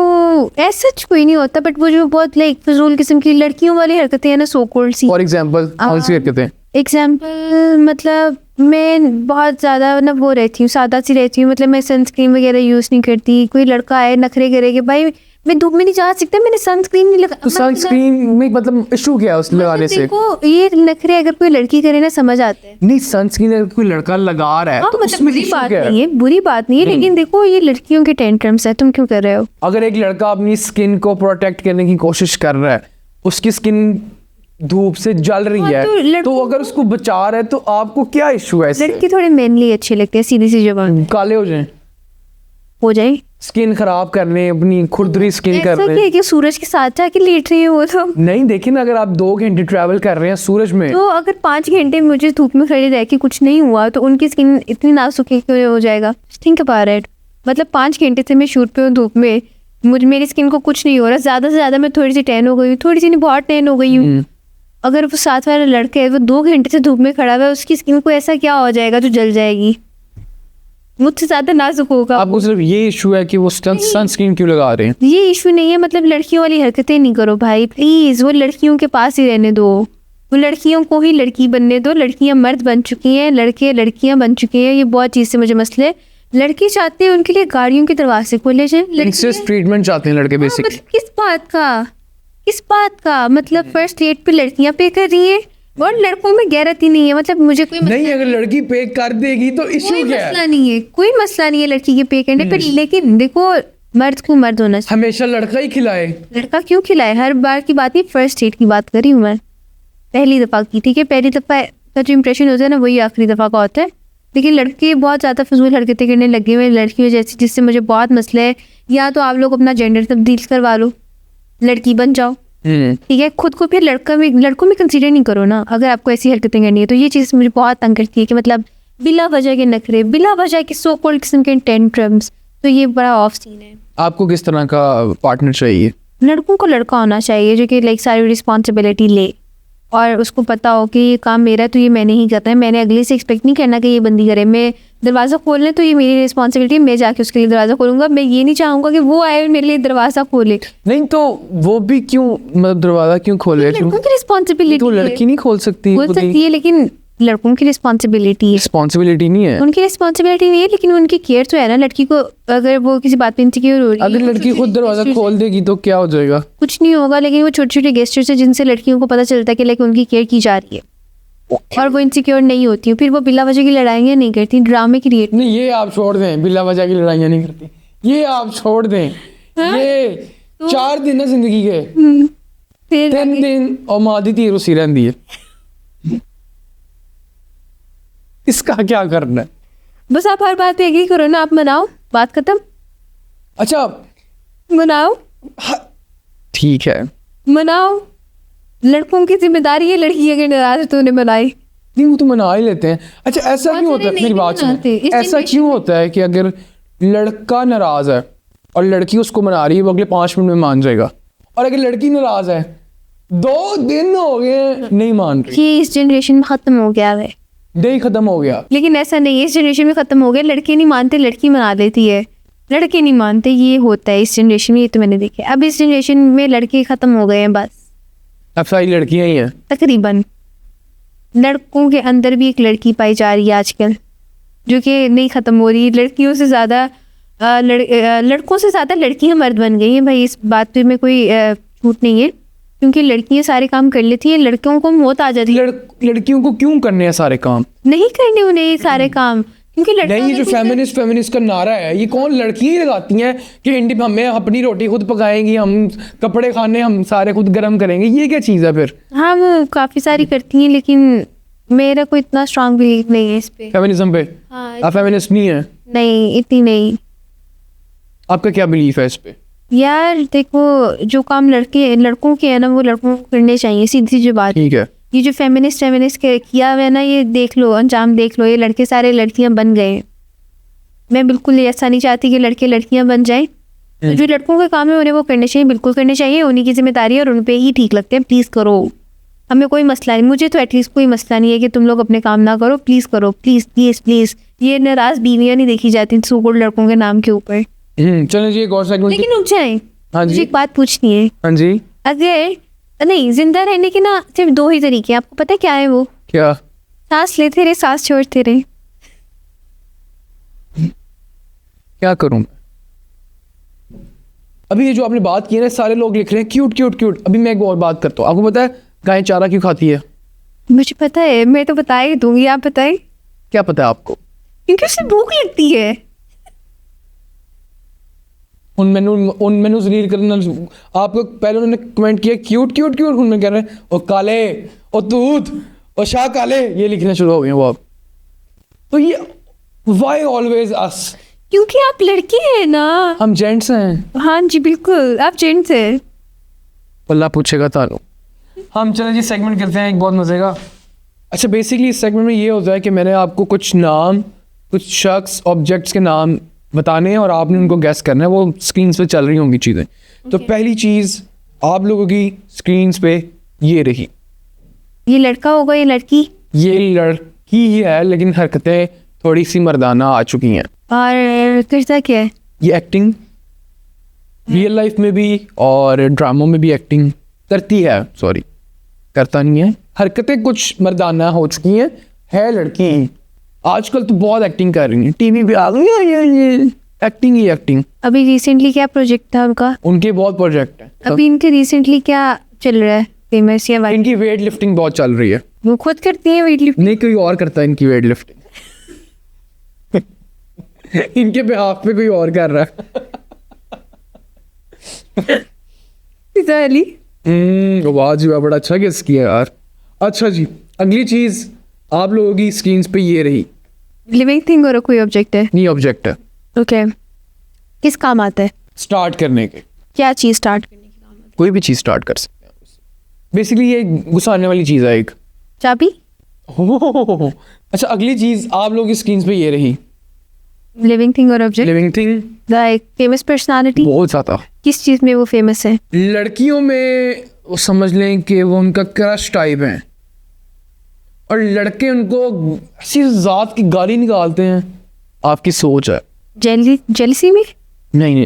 Speaker 1: ऐसा कोई नहीं होता, बट वो जो बहुत लाइक फजूल किस्म की लड़कियों वाली हरकतें हैं ना, सो कॉल्ड सी।
Speaker 2: फॉर एग्जांपल कौन सी हरकतें?
Speaker 1: एग्जाम्पल मतलब मैं बहुत ज़्यादा ना वो रहती हूँ, सादा सी रहती हूँ। मतलब मैं सनस्क्रीन वगैरह यूज़ नहीं करती। कोई लड़का आए नखरे करे कि भाई मैं धूप में नहीं जा सकता, मैंने सनस्क्रीन नहीं लगा।
Speaker 2: तो सनस्क्रीन में मतलब इशू क्या है उस लगाने से?
Speaker 1: देखो ये नखरे अगर कोई लड़की करे ना समझ आते हैं।
Speaker 2: नहीं सनस्क्रीन अगर कोई लड़का लगा रहा है
Speaker 1: हाँ,
Speaker 2: तो
Speaker 1: मतलब
Speaker 2: उसमें
Speaker 1: बुरी
Speaker 2: issue
Speaker 1: बात
Speaker 2: क्या है?
Speaker 1: नहीं है, बुरी बात नहीं है, लेकिन देखो ये लड़कियों के टेंट्रम्स है, तुम क्यों कर रहे हो?
Speaker 2: अगर एक लड़का अपनी स्किन को प्रोटेक्ट करने की कोशिश कर रहा है, उसकी स्किन धूप से जल रही
Speaker 1: हाँ,
Speaker 2: है, तो अगर उसको बचा रहा है तो आपको क्या इशू है इससे?
Speaker 1: लड़के थोड़े मेनली अच्छे लगते हैं, सीधी सी जबान
Speaker 2: काले हो जाएं,
Speaker 1: हो जाए,
Speaker 2: स्किन खराब करने, अपनी खुरदरी स्किन
Speaker 1: ऐसा
Speaker 2: करने।
Speaker 1: क्या है कि सूरज के साथ जाके लेट रही है वो तो?
Speaker 2: नहीं देखिए ना, अगर आप 2 घंटे ट्रैवल कर रहे हैं सूरज में,
Speaker 1: तो अगर 5 घंटे मुझे धूप में खड़े रह के कुछ नहीं हुआ तो उनकी स्किन इतनी नाजुक क्यों हो जाएगा? Think about it. मतलब 5 घंटे से मैं शूट पे हूँ धूप में, मेरी स्किन को कुछ नहीं हो रहा, ज़्यादा से ज़्यादा मैं थोड़ी सी टैन हो गई हूँ, थोड़ी सी नहीं बहुत टैन हो गई हूँ। अगर वो साथ वाला लड़का है वो 2 घंटे से धूप में खड़ा हुआ है, उसकी स्किन को ऐसा क्या हो जाएगा जो जल जाएगी? मुझसे ज़्यादा नाजुक होगा।
Speaker 2: आपको सिर्फ ये इशू है कि वो सनस्क्रीन क्यों लगा रहे हैं?
Speaker 1: ये इशू नहीं है, मतलब लड़कियों वाली हरकतें नहीं करो भाई प्लीज़। वो लड़कियों के पास ही रहने दो, वो लड़कियों को ही लड़की बनने दो। लड़कियां मर्द बन चुकी हैं, लड़के लड़कियां बन चुके हैं। ये बहुत चीज़ से मुझे मसले है। लड़के चाहते हैं उनके लिए गाड़ियों के दरवाजे खोले जाए,
Speaker 2: इंसेस्ट ट्रीटमेंट चाहते हैं लड़के बेसिकली।
Speaker 1: मतलब किस बात का मतलब फर्स्ट डेट पे लड़कियां पे कर रही हैं और लड़कों में गैरत ही नहीं है। मतलब मुझे कोई
Speaker 2: नहीं अगर लड़की पे कर देगी तो इशू
Speaker 1: कोई
Speaker 2: क्या
Speaker 1: मसला
Speaker 2: है?
Speaker 1: नहीं है, कोई मसला नहीं है लड़की के पे करने पर, लेकिन देखो मर्द को मर्द होना चाहिए।
Speaker 2: हमेशा लड़का ही खिलाए?
Speaker 1: लड़का क्यों खिलाए? हर बार की बात नहीं, फर्स्ट डेट की बात करी हूँ मैं, पहली दफ़ा की। ठीक है, पहली दफ़ा का जो इंप्रेशन होता है ना वही आखिरी दफ़ा का होता है। लेकिन लड़के बहुत ज़्यादा फजूल हरकतें करने लगे हुए लड़कियों जैसी, जिससे मुझे बहुत मसला है। या तो आप लोग अपना जेंडर तब्दील करवा लो, लड़की बन जाओ, ठीक है। खुद को फिर लड़कों में कंसीडर नहीं करो ना। अगर आपको ऐसी हरकतें करनी है तो ये चीज़ मुझे बहुत तंग करती है कि मतलब बिला वजह के नखरे, बिला वजह के सो कॉल्ड किस्म के टेंट्रम्स। तो ये बड़ा ऑफ सीन है।
Speaker 2: आपको किस तरह का पार्टनर चाहिए?
Speaker 1: लड़कों को लड़का होना चाहिए जो कि लाइक सारी रिस्पॉन्सिबिलिटी ले और उसको पता हो कि ये काम मेरा है तो ये मैंने ही करना है। मैंने अगले से एक्सपेक्ट नहीं करना कि ये बंदी करे। मैं दरवाज़ा खोलने तो ये मेरी रिस्पॉन्सिबिलिटी है, मैं जाके उसके लिए दरवाज़ा खोलूंगा। मैं ये नहीं चाहूँगा कि वो आए और मेरे लिए दरवाज़ा खोले।
Speaker 2: नहीं तो वो भी क्यों, मतलब दरवाजा क्यों खोले?
Speaker 1: लड़कों की रिस्पॉन्सिबिलिटी
Speaker 2: तो लड़की नहीं खोल सकती?
Speaker 1: खोल सकती है, लेकिन लड़कों की रिस्पॉन्सिबिलिटी है।
Speaker 2: रिस्पॉन्सिबिलिटी नहीं है?
Speaker 1: उनकी रिस्पॉन्सिबिलिटी नहीं है, लेकिन उनकी केयर तो है ना। लड़की को अगर वो किसी बात पे इनसिक्योर हो रही है,
Speaker 2: अगर लड़की खुद दरवाजा खोल देगी तो क्या हो जाएगा?
Speaker 1: कुछ नहीं होगा। लेकिन वो छोटे छोटे गेस्टर्स हैं जिनसे लड़कियों को पता चलता है कि लाइक उनकी केयर की जा रही है और वो इनसिक्योर नहीं होती है। फिर वो बिला वजह की लड़ाइयाँ नहीं करती, ड्रामे क्रिएट।
Speaker 2: नहीं ये आप छोड़ दें, बिला वजह की लड़ाइयाँ नहीं करती, ये आप छोड़ दें। ये 4 दिन है जिंदगी के,
Speaker 1: फिर
Speaker 2: 3 दिन और मादी तीर उसी रहती है। इसका क्या करना है?
Speaker 1: बस आप हर बात पे एग्री करो ना, आप मनाओ, बात खत्म।
Speaker 2: अच्छा
Speaker 1: मनाओ,
Speaker 2: ठीक है,
Speaker 1: मनाओ। लड़कों की जिम्मेदारी है, लड़की अगर नाराज है तो उन्हें मनाए।
Speaker 2: नहीं वो तो मना ही लेते हैं। अच्छा ऐसा
Speaker 1: बहुत
Speaker 2: क्यों होता है,
Speaker 1: सारे
Speaker 2: मेरी
Speaker 1: नहीं
Speaker 2: बात
Speaker 1: मनाते,
Speaker 2: सुनो,
Speaker 1: इस
Speaker 2: ऐसा
Speaker 1: generation
Speaker 2: क्यों होता है कि अगर लड़का नाराज है और लड़की उसको मना रही है, वो अगले 5 मिनट में मान जाएगा, और अगर लड़की नाराज है 2 दिन हो गए नहीं मान रही,
Speaker 1: ये इस जनरेशन में खत्म हो गया है।
Speaker 2: डे खत्म हो गया।
Speaker 1: लेकिन ऐसा नहीं है, इस जनरेशन में खत्म हो गया। लड़के नहीं मानते, लड़की मना लेती है। लड़के नहीं मानते, ये होता है इस जनरेशन में। ये तो मैंने देखा है। अब इस जनरेशन में लड़के खत्म हो गए हैं बस,
Speaker 2: अब सारी लड़कियां ही हैं।
Speaker 1: तकरीबन। लड़कों के अंदर भी एक लड़की पाई जा रही है आजकल, जो कि नहीं खत्म हो रही। लड़कियों से ज़्यादा लड़कों से ज़्यादा लड़कियां मर्द बन गई हैं भाई। इस बात पे में कोई झूठ नहीं है, क्योंकि लड़कियां सारे काम कर लेती हैं, लड़कियों को मौत आ जाती है।
Speaker 2: लड़कियों को क्यों करने हैं सारे काम?
Speaker 1: नहीं करने उन्हें ये सारे काम, क्योंकि लड़का
Speaker 2: नहीं, ये जो
Speaker 1: अगर कुछ
Speaker 2: फेमिनिस्ट का नारा है, ये कौन लड़कियां ही लगाती हैं कि इंडी हमें अपनी रोटी खुद पकाएंगी, हम कपड़े खाने हम सारे खुद गर्म करेंगे, ये क्या चीज़ है फिर?
Speaker 1: हाँ, वो काफ़ी सारी करती हैं, लेकिन मेरा कोई इतना स्ट्रांग बिलीव नहीं है इस पे।
Speaker 2: फेमिनिज्म पे
Speaker 1: हाँ,
Speaker 2: आप फेमिनिस्ट नहीं है?
Speaker 1: नहीं, इतनी नहीं
Speaker 2: आपका क्या बिलीफ है इस पे?
Speaker 1: यार। देखो, जो काम लड़कों के है ना, वो लड़कों को करने चाहिए, सीधी सी बात।
Speaker 2: ठीक है,
Speaker 1: ये जो फेमिनिस्ट किया हुआ है ना, ये देख लो, अंजाम देख लो। ये लड़के सारे लड़कियां बन गए। मैं बिल्कुल ऐसा नहीं चाहती कि लड़के लड़कियां बन जाएं। जो लड़कों के काम है उन्हें वो करने चाहिए, बिल्कुल करने चाहिए। उन्हीं की जिम्मेदारी है और उन पे ही ठीक लगते हैं। प्लीज़ करो, हमें कोई मसला नहीं। मुझे तो एटलीस्ट कोई मसला नहीं है कि तुम लोग अपने काम ना करो। प्लीज़ करो, प्लीज़ प्लीज़ प्लीज़। ये नाराज़ बीवियाँ नहीं देखी जाती सुगुड़ लड़कों के नाम के ऊपर।
Speaker 2: चलो जी, एक और सेगमेंट।
Speaker 1: लेकिन रुक जाए,
Speaker 2: हाँ
Speaker 1: मुझे
Speaker 2: जी,
Speaker 1: एक बात पूछनी है।
Speaker 2: हाँ जी,
Speaker 1: अगर नहीं, जिंदा रहने के ना सिर्फ 2 ही तरीके हैं, आपको पता है क्या है वो?
Speaker 2: क्या?
Speaker 1: सांस लेते रहे, सांस छोड़ते रहे।
Speaker 2: क्या करूं मैं? अभी ये जो आपने बात की है ना, सारे लोग लिख रहे हैं क्यूट क्यूट क्यूट। अभी मैं एक और बात करता हूँ। आपको पता है गाय चारा क्यों खाती है?
Speaker 1: मुझे पता है, मैं तो बता ही दूंगी, आप बताएं।
Speaker 2: क्या पता है आपको?
Speaker 1: क्योंकि उससे भूख लगती है।
Speaker 2: उन मेनू रीड करना। आपको पहले उन्होंने कमेंट किया क्यूट क्यूट क्यूट, उनमें कह रहे हैं ओ काले, ओ तूत, ओ शाह काले, ये लिखना शुरू हो गए वो आप। तो ये वाई ऑलवेज अस?
Speaker 1: क्योंकि आप लड़के हैं ना।
Speaker 2: हम जेंट्स हैं।
Speaker 1: हाँ जी, बिल्कुल, आप जेंट्स हैं।
Speaker 2: अल्लाह पूछेगा तालो। हम चले जी सेगमेंट करते हैं एक बहुत मज़े का। अच्छा, बेसिकली इस सेगमेंट में ये होता है कि मैंने आपको कुछ नाम, कुछ शख्स, ऑब्जेक्ट्स के नाम बताने हैं और आपने उनको गैस करना है। वो स्क्रीन पे चल रही होंगी चीज़ें। तो पहली चीज़ आप लोगों की स्क्रीन पे ये रही।
Speaker 1: ये लड़का होगा, ये लड़की?
Speaker 2: ये लड़की ही है, लेकिन हरकतें थोड़ी सी मर्दाना आ चुकी हैं।
Speaker 1: और करता क्या है?
Speaker 2: ये एक्टिंग रियल लाइफ में भी और ड्रामों में भी एक्टिंग करती है। सॉरी, करता नहीं है। हरकतें कुछ मर्दाना हो चुकी हैं, है लड़की ही। आजकल तो बहुत एक्टिंग कर रही हैं, टीवी पे आ गई ये एक्टिंग ही एक्टिंग।
Speaker 1: अभी रिसेंटली क्या प्रोजेक्ट था उनका?
Speaker 2: उनके बहुत प्रोजेक्ट हैं।
Speaker 1: अभी इनके रिसेंटली क्या चल रहा है फेमस या वाइरल?
Speaker 2: इनकी वेट लिफ्टिंग बहुत चल रही है।
Speaker 1: वो खुद करती हैं वेट लिफ्ट?
Speaker 2: नहीं, कोई और करता है इनकी वेट लिफ्टिंग। इनके बिहाफ पे कोई और कर रहा
Speaker 1: अली
Speaker 2: है। आवाज जी बड़ा अच्छा गेस किया यार। अच्छा जी, अगली चीज आप लोगों की स्क्रीन पे ये रही।
Speaker 1: लिविंग थिंग और कोई ऑब्जेक्ट है?
Speaker 2: नहीं, ऑब्जेक्ट है।
Speaker 1: ओके, किस काम आता है?
Speaker 2: स्टार्ट करने के।
Speaker 1: क्या चीज स्टार्ट करने के काम आता है?
Speaker 2: कोई भी चीज स्टार्ट कर सकते हैं। बेसिकली ये घुसाने वाली चीज है एक।
Speaker 1: चाबी?
Speaker 2: हो। अच्छा, अगली चीज आप लोगों की स्क्रीन पे ये रही।
Speaker 1: लिविंग थिंग और object?
Speaker 2: Living thing.
Speaker 1: Like famous personality?
Speaker 2: बहुत ज्यादा।
Speaker 1: किस चीज में वो फेमस है?
Speaker 2: लड़कियों में वो समझ लें कि वो उनका क्रश टाइप है, और लड़के उनको ऐसी जात की गाली निकालते हैं। आपकी सोच है।
Speaker 1: जेलसी में?
Speaker 2: नहीं,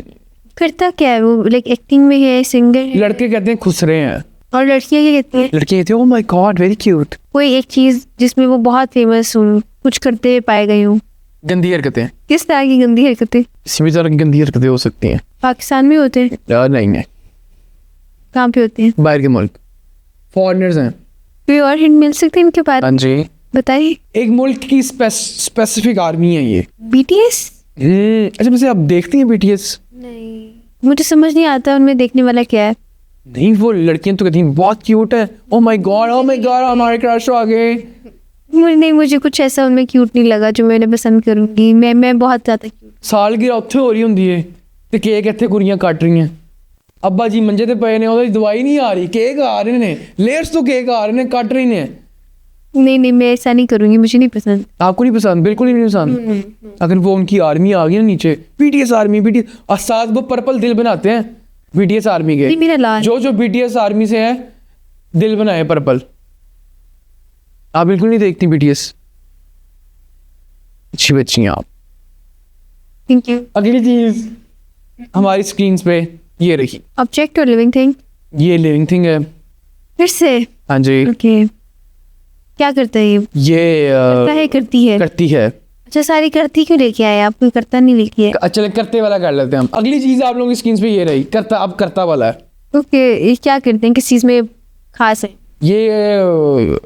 Speaker 1: करता क्या है वो? लाइक एक्टिंग में है, सिंगर है?
Speaker 2: लड़के कहते हैं खुसरे हैं,
Speaker 1: और लड़कियां क्या कहती हैं?
Speaker 2: लड़के कहते हैं oh my God very cute.
Speaker 1: कोई एक चीज जिसमें वो बहुत फेमस हूँ, कुछ करते हुए पाए गई हूँ।
Speaker 2: गंदी हरकतें।
Speaker 1: किस तरह की गंदी हरकतें?
Speaker 2: किसी भी तरह की गंदी हरकतें हो सकती हैं।
Speaker 1: पाकिस्तान में होते हैं?
Speaker 2: नहीं,
Speaker 1: कहाँ पे होते हैं?
Speaker 2: बाहर के मुल्क, फॉरेनर्स हैं।
Speaker 1: कोई और हिंट मिल सकती है इनके बारे
Speaker 2: हाँ
Speaker 1: में?
Speaker 2: जी,
Speaker 1: बताइए।
Speaker 2: एक मुल्क की स्पेसिफिक आर्मी है ये।
Speaker 1: BTS?
Speaker 2: अच्छा, वैसे आप देखती हैं BTS?
Speaker 1: नहीं, मुझे समझ नहीं आता उनमें देखने वाला क्या है।
Speaker 2: नहीं, वो लड़कियां तो कहती हैं बहुत क्यूट है, ओह माय गॉड हमारे क्रश आ गए।
Speaker 1: मुझे कुछ ऐसा उनमें क्यूट नहीं लगा जो मैं उन्हें पसंद करूंगी। मैं बहुत ज्यादा क्यूट।
Speaker 2: सालगिरह उत्थे हो रही होंदी है ते केक इत्थे कुड़ियां कट रही हैं। अब्बा जी मंजे ते पे ने ओदी दवाई नहीं आ रही, केक आ रहे ने, लेयर्स तो केक आ रहे ने, कट रही ने।
Speaker 1: नहीं मैं ऐसा नहीं करूँगी, मुझे नहीं पसंद।
Speaker 2: आपको नहीं पसंद? बिल्कुल ही नहीं पसंद। अगर वो उनकी आर्मी आ गई ना नीचे, बीटीएस आर्मी, बीटीएस और साथ वो पर्पल दिल बनाते हैं बीटीएस आर्मी के,
Speaker 1: नहीं मेरा लाल।
Speaker 2: जो बीटीएस आर्मी से है दिल बनाए पर्पल। आप बिल्कुल नहीं देखती बीटीएस, अच्छी बच्ची हैं आप।
Speaker 1: Thank you.
Speaker 2: अगली चीज हमारी स्क्रीन पे ये रही,
Speaker 1: ऑब्जेक्ट और लिविंग थिंग?
Speaker 2: ये लिविंग थिंग है।
Speaker 1: फिर से?
Speaker 2: हाँ जी।
Speaker 1: ओके क्या करता है ये? करता है, करती है?
Speaker 2: करती है।
Speaker 1: अच्छा सारी करती क्यों लेके आए आप, कोई करता नहीं लेके आए?
Speaker 2: अच्छा करते वाला कर लेते हैं हम। अगली चीज आप लोगों की स्क्रीन पे ये रही, करता, अब करता वाला है।
Speaker 1: ओके ये क्या करते हैं, किस चीज़ में खास है?
Speaker 2: ये